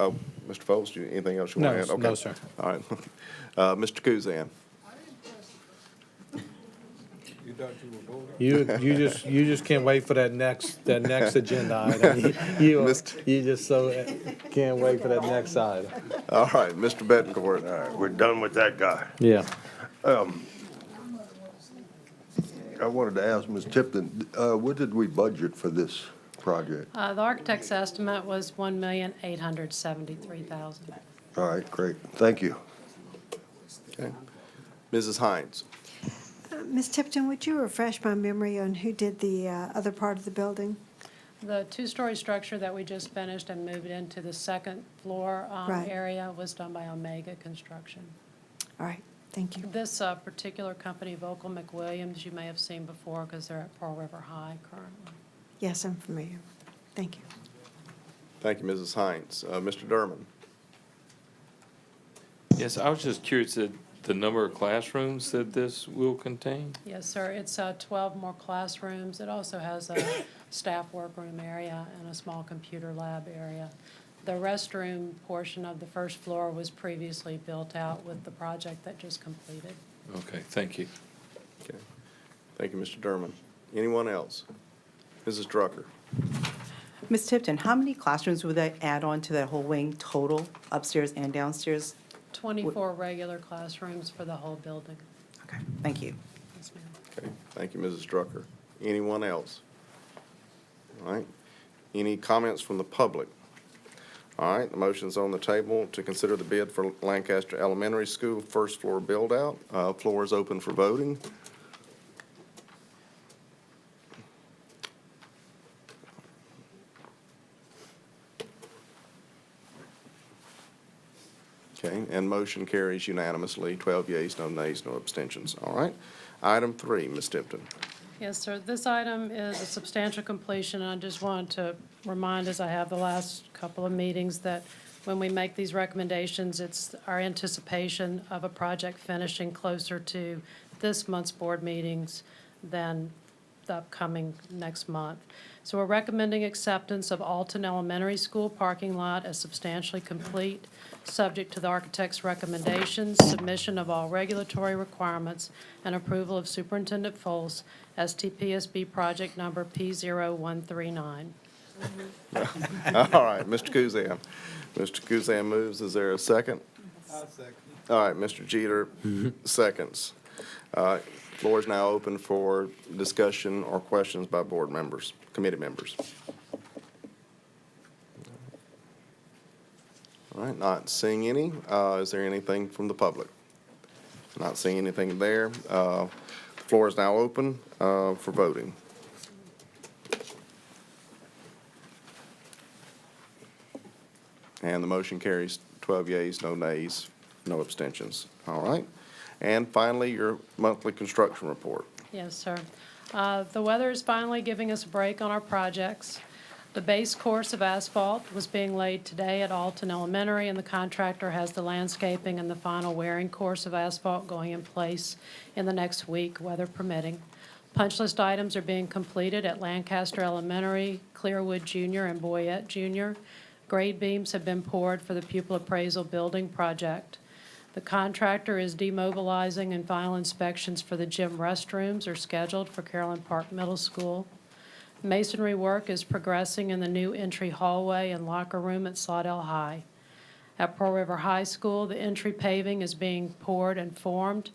Mr. Foles, anything else you want to add? Okay. No, sir. All right. Mr. Kuzan. You just can't wait for that next agenda item. You just so can't wait for that next item. All right, Mr. Betancourt. All right, we're done with that guy. Yeah. I wanted to ask Ms. Tipton, what did we budget for this project? The architect's estimate was $1,873,000. All right, great. Thank you. Okay. Mrs. Heinz. Ms. Tipton, would you refresh my memory on who did the other part of the building? The two-story structure that we just finished and moved into the second floor Right. area was done by Omega Construction. All right, thank you. This particular company, Vocal McWilliams, you may have seen before because they're at Pearl River High currently. Yes, I'm familiar. Thank you. Thank you, Mrs. Heinz. Mr. Derman. Yes, I was just curious that the number of classrooms that this will contain? Yes, sir. It's 12 more classrooms. It also has a staff workroom area and a small computer lab area. The restroom portion of the first floor was previously built out with the project that just completed. Okay, thank you. Okay. Thank you, Mr. Derman. Anyone else? Mrs. Drucker. Ms. Tipton, how many classrooms would that add on to that whole wing total, upstairs and downstairs? 24 regular classrooms for the whole building. Okay, thank you. Yes, ma'am. Okay, thank you, Mrs. Drucker. Anyone else? All right. Any comments from the public? All right, the motion's on the table to consider the bid for Lancaster Elementary School first floor build-out. Floor is open for voting. Okay, and motion carries unanimously, 12 yeas, no nays, no abstentions. All right. Item 3, Ms. Tipton. Yes, sir. This item is a substantial completion, and I just wanted to remind, as I have the last couple of meetings, that when we make these recommendations, it's our anticipation of a project finishing closer to this month's board meetings than the upcoming next month. So we're recommending acceptance of Alton Elementary School parking lot as substantially complete, subject to the architect's recommendations, submission of all regulatory requirements, and approval of Superintendent Foles, STPSB project number P0139. All right, Mr. Kuzan. Mr. Kuzan moves. Is there a second? I'll second. All right, Mr. Jeter seconds. Floor is now open for discussion or questions by board members, committee members. All right, not seeing any. Is there anything from the public? Not seeing anything there. The floor is now open for voting. And the motion carries 12 yeas, no nays, no abstentions. All right. And finally, your monthly construction report. Yes, sir. The weather is finally giving us a break on our projects. The base course of asphalt was being laid today at Alton Elementary, and the contractor has the landscaping and the final wearing course of asphalt going in place in the next week, weather permitting. Punch list items are being completed at Lancaster Elementary, Clearwood Junior, and Boyette Junior. Grade beams have been poured for the pupil appraisal building project. The contractor is demobilizing and final inspections for the gym restrooms are scheduled for Carolyn Park Middle School. Masonry work is progressing in the new entry hallway and locker room at Slaughter High. At Pearl River High School, the entry paving is being poured and formed,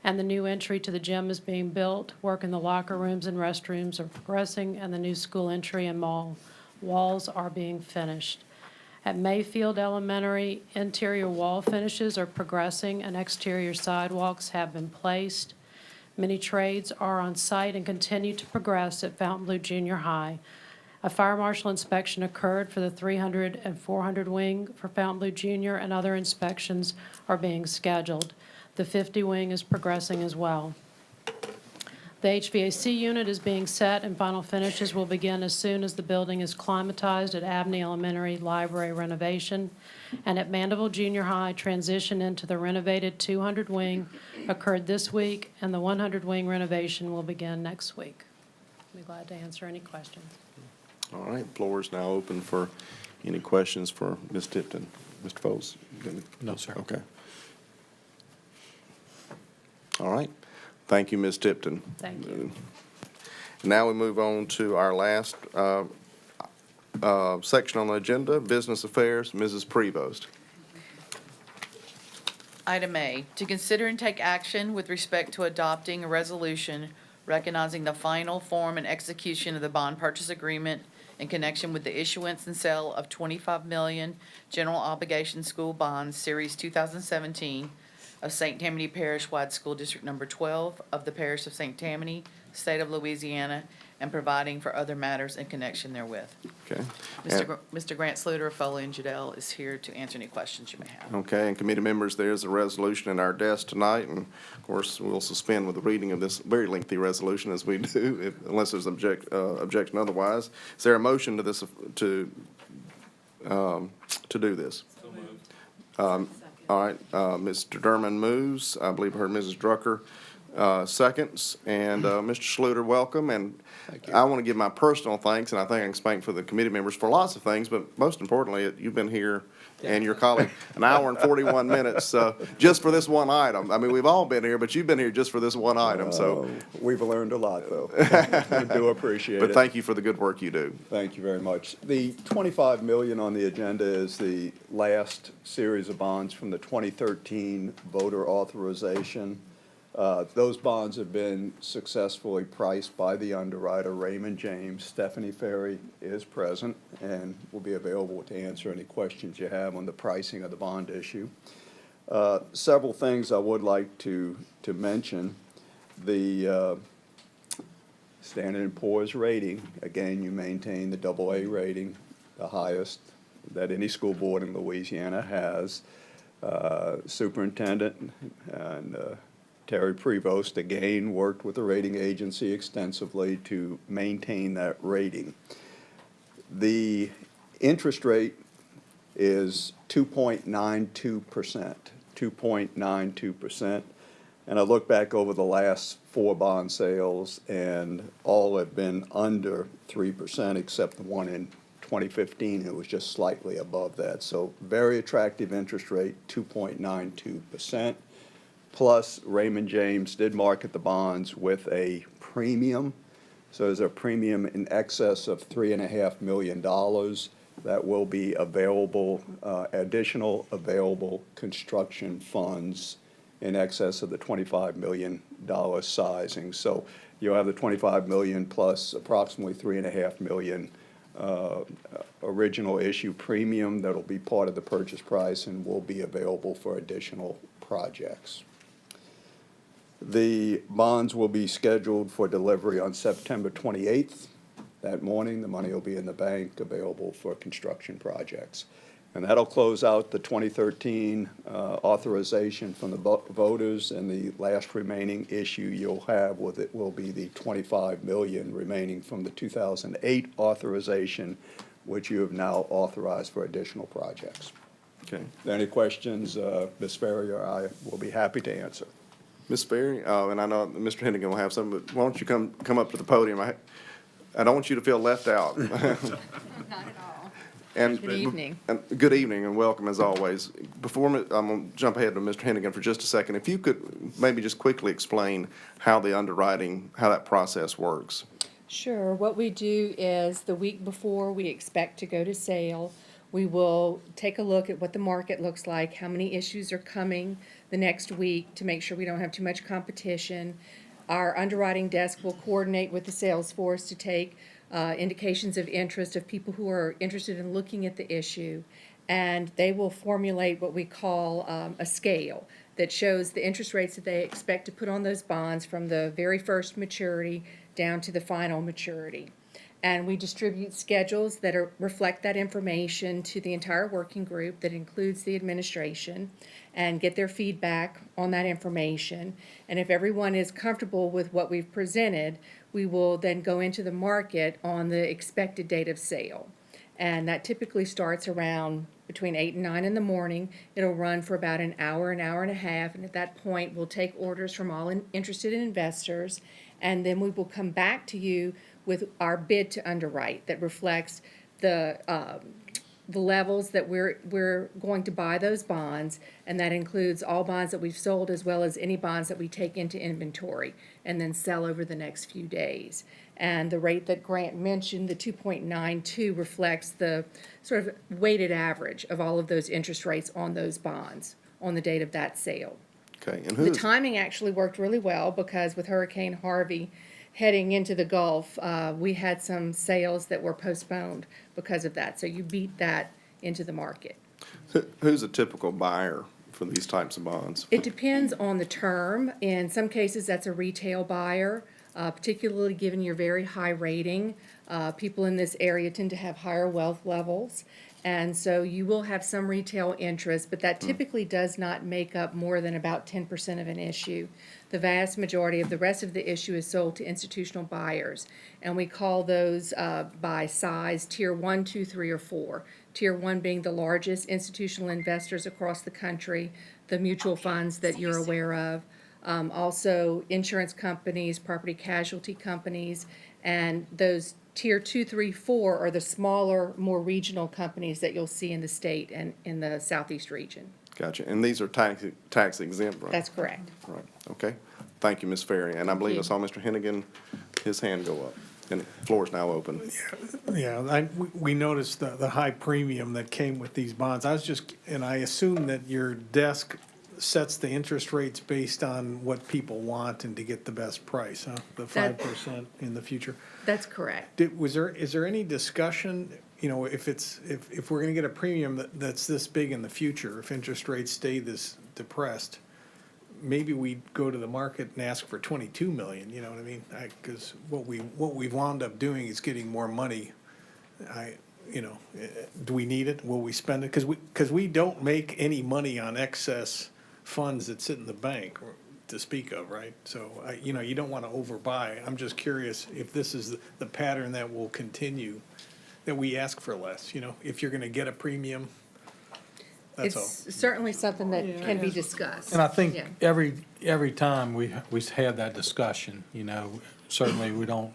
and the new entry to the gym is being built. Work in the locker rooms and restrooms are progressing, and the new school entry and mall walls are being finished. At Mayfield Elementary, interior wall finishes are progressing and exterior sidewalks have been placed. Many trades are on site and continue to progress at Fontainebleau Junior High. A fire marshal inspection occurred for the 300 and 400 wing for Fontainebleau Junior, and other inspections are being scheduled. The 50 wing is progressing as well. The HVAC unit is being set, and final finishes will begin as soon as the building is climatized at Abney Elementary Library renovation. And at Mandeville Junior High, transition into the renovated 200 wing occurred this week, and the 100 wing renovation will begin next week. I'll be glad to answer any questions. All right, floor is now open for any questions for Ms. Tipton. Mr. Foles? No, sir. Okay. All right. Thank you, Ms. Tipton. Thank you. Now we move on to our last section on the agenda, Business Affairs, Mrs. Prevost. Item A, to consider and take action with respect to adopting a resolution recognizing the final form and execution of the bond purchase agreement in connection with the issuance and sale of 25 million general obligation school bonds, Series 2017, of St. Tammany Parish-wide School District Number 12 of the Parish of St. Tammany, State of Louisiana, and providing for other matters in connection therewith. Okay. Mr. Grant Sluter of Foley and Judell is here to answer any questions you may have. Okay, and committee members, there's a resolution in our desk tonight, and of course, we'll suspend with the reading of this very lengthy resolution as we do, unless there's objection otherwise. Is there a motion to this, to do this? So moved. All right, Mr. Derman moves. I believe I heard Mrs. Drucker seconds. And Mr. Schluter, welcome. And I want to give my personal thanks, and I think I can speak for the committee members for lots of things, but most importantly, you've been here and your colleague an hour and 41 minutes just for this one item. I mean, we've all been here, but you've been here just for this one item. So we've learned a lot, though. We do appreciate it. But thank you for the good work you do. Thank you very much. The $25 million on the agenda is the last series of bonds from the 2013 voter authorization. Those bonds have been successfully priced by the underwriter, Raymond James. Stephanie Ferry is present and will be available to answer any questions you have on the pricing of the bond issue. Several things I would like to mention. The Standard & Poor's rating, again, you maintain the AA rating, the highest that any school board in Louisiana has. Superintendent and Terry Prevost, again, worked with the rating agency extensively to maintain that rating. The interest rate is 2.92%, 2.92%. And I look back over the last 4 bond sales, and all have been under 3%, except the one in 2015, it was just slightly above that. So very attractive interest rate, 2.92%. Plus, Raymond James did market the bonds with a premium. So there's a premium in excess of $3.5 million that will be available, additional available construction funds in excess of the $25 million sizing. So you'll have the $25 million plus approximately $3.5 million original issue premium that'll be part of the purchase price and will be available for additional projects. The bonds will be scheduled for delivery on September 28th. That morning, the money will be in the bank, available for construction projects. And that'll close out the 2013 authorization from the voters, and the last remaining issue you'll have with it will be the $25 million remaining from the 2008 authorization, which you have now authorized for additional projects. Okay. If there are any questions, Ms. Ferrier or I will be happy to answer. Ms. Ferry, and I know Mr. Hennigan will have some, but why don't you come up to the podium? I don't want you to feel left out. Not at all. And Good evening. Good evening and welcome as always. Before I'm going to jump ahead to Mr. Hennigan for just a second, if you could maybe just quickly explain how the underwriting, how that process works. Sure. What we do is the week before we expect to go to sale, we will take a look at what the market looks like, how many issues are coming the next week to make sure we don't have too much competition. Our underwriting desk will coordinate with the sales force to take indications of interest of people who are interested in looking at the issue, and they will formulate what we call a scale that shows the interest rates that they expect to put on those bonds from the very first maturity down to the final maturity. And we distribute schedules that reflect that information to the entire working group that includes the administration and get their feedback on that information. And if everyone is comfortable with what we've presented, we will then go into the market on the expected date of sale. And that typically starts around between 8 and 9 in the morning. It'll run for about an hour and a half. And at that point, we'll take orders from all interested investors. And then we will come back to you with our bid to underwrite that reflects the levels that we're going to buy those bonds, and that includes all bonds that we've sold as well as any bonds that we take into inventory and then sell over the next few days. And the rate that Grant mentioned, the 2.92, reflects the sort of weighted average of all of those interest rates on those bonds on the date of that sale. Okay, and The timing actually worked really well because with Hurricane Harvey heading into the Gulf, we had some sales that were postponed because of that. So you beat that into the market. Who's a typical buyer for these types of bonds? It depends on the term. In some cases, that's a retail buyer, particularly given your very high rating. People in this area tend to have higher wealth levels. And so you will have some retail interest, but that typically does not make up more than about 10% of an issue. The vast majority of the rest of the issue is sold to institutional buyers, and we call those by size Tier 1, 2, 3, or 4. Tier 1 being the largest institutional investors across the country, the mutual funds that you're aware of, also insurance companies, property casualty companies, and those Tier 2, 3, 4 are the smaller, more regional companies that you'll see in the state and in the southeast region. Gotcha. And these are tax exempt, right? That's correct. Right. Okay. Thank you, Ms. Ferry. And I believe I saw Mr. Hennigan, his hand go up. And the floor is now open. Yeah, we noticed the high premium that came with these bonds. And I assume that your desk sets the interest rates based on what people want and to get the best price, huh? The 5% in the future. That's correct. Is there any discussion, if we're gonna get a premium that's this big in the future, if interest rates stay this depressed, maybe we go to the market and ask for 22 million, you know what I mean? Because what we've wound up doing is getting more money. Do we need it? Will we spend it? Because we don't make any money on excess funds that sit in the bank to speak of, right? So, you don't want to overbuy. I'm just curious if this is the pattern that will continue, that we ask for less, if you're going to get a premium, that's all. It's certainly something that can be discussed. And I think Yeah. every time we have that discussion, certainly we don't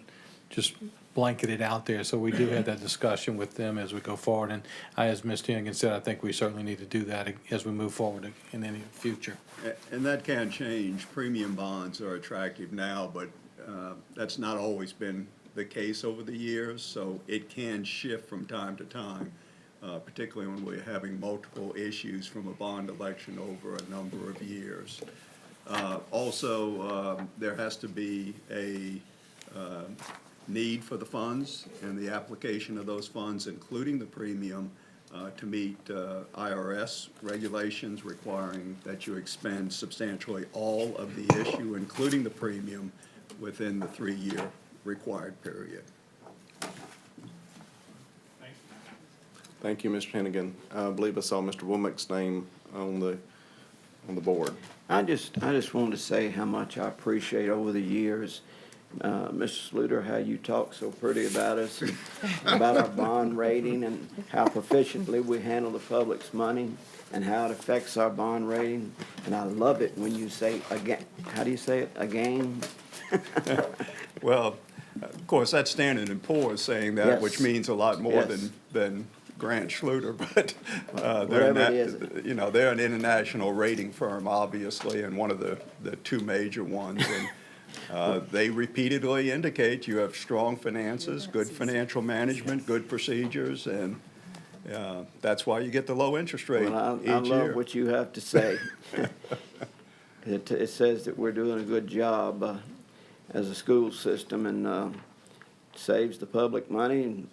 just blanket it out there. So we do have that discussion with them as we go forward. And as Mr. Hennigan said, I think we certainly need to do that as we move forward in any future. And that can change. Premium bonds are attractive now, but that's not always been the case over the years. So it can shift from time to time, particularly when we're having multiple issues from a bond election over a number of years. Also, there has to be a need for the funds and the application of those funds, including the premium, to meet IRS regulations requiring that you expend substantially all of the issue, including the premium, within the 3-year required period. Thank you, Mr. Hennigan. I believe I saw Mr. Womack's name on the board. I just wanted to say how much I appreciate over the years Mr. Sluter, how you talk so pretty about us, and about our bond rating, and how proficiently we handle the public's money, and how it affects our bond rating. And I love it when you say, again, how do you say it, again? Well, of course, that's Standard & Poor's saying that, which Yes. means a lot more Yes. than Grant Schluter, but Whatever it is. they're an international rating firm, obviously, and one of the two major ones. And they repeatedly indicate you have strong finances, good financial management, good procedures, and that's why you get the low interest rate Well, each I year. love what you have to say. It says that we're doing a good job as a school system, and saves the public money, and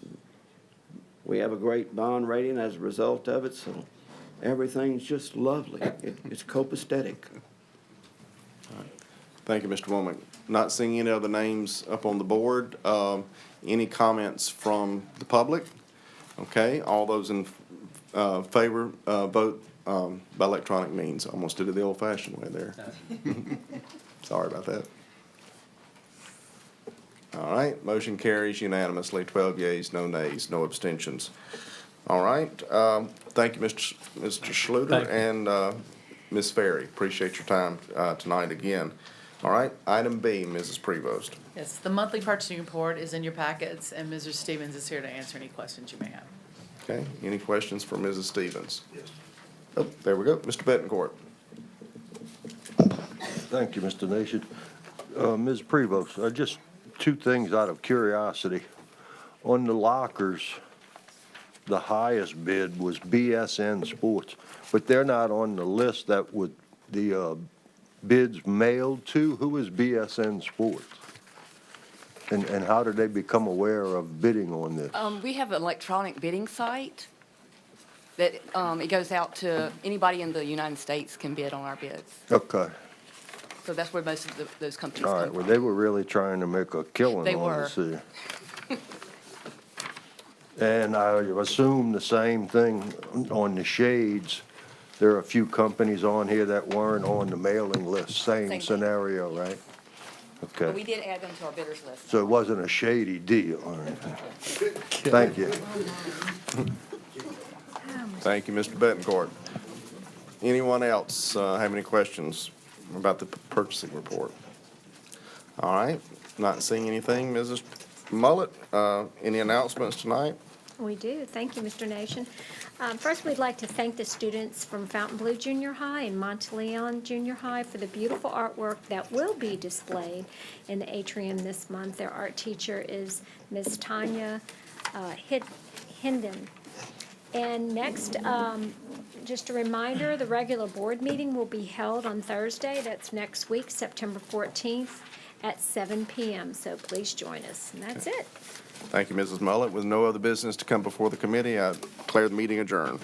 we have a great bond rating as a result of it, so everything's just lovely. It's copacetic. Thank you, Mr. Womack. Not seeing any other names up on the board. Any comments from the public? Okay, all those in favor, vote by electronic means. Almost did it the old-fashioned way there. Sorry about that. All right, motion carries unanimously, 12 yeas, no nays, no abstentions. All right, thank you, Mr. Schluter Thank you. and Ms. Ferry. Appreciate your time tonight again. All right, item B, Mrs. Prevost. Yes, the monthly purchasing report is in your packets, and Mr. Stevens is here to answer any questions you may have. Okay, any questions for Mrs. Stevens? Yes. Oh, there we go, Mr. Bettencourt. Thank you, Mr. Nation. Ms. Prevost, just two things out of curiosity. On the lockers, the highest bid was BSN Sports, but they're not on the list that would the bids mailed to. Who is BSN Sports? And how did they become aware of bidding on this? We have an electronic bidding site that it goes out to anybody in the United States can bid on our bids. Okay. So that's where most of those companies All come right, from. well, they were really trying to make a killing They on were. this here. And I assume the same thing on the shades. There are a few companies on here that weren't on the mailing list, Same same thing. scenario, right? But we Okay, did add them to our bidders list. so it wasn't a shady deal, all right. Thank you. Thank you, Mr. Bettencourt. Anyone else have any questions about the purchasing report? All right, not seeing anything. Mrs. Mullet, any announcements tonight? We do. Thank you, Mr. Nation. First, we'd like to thank the students from Fountainblue Junior High and Monteleon Junior High for the beautiful artwork that will be displayed in the atrium this month. Their art teacher is Ms. Tanya Hinden. And next, just a reminder, the regular board meeting will be held on Thursday. That's next week, September 14th at 7 p.m. So please join us. And that's it. Thank you, Mrs. Mullet. With no other business to come before the committee, I declare the meeting adjourned.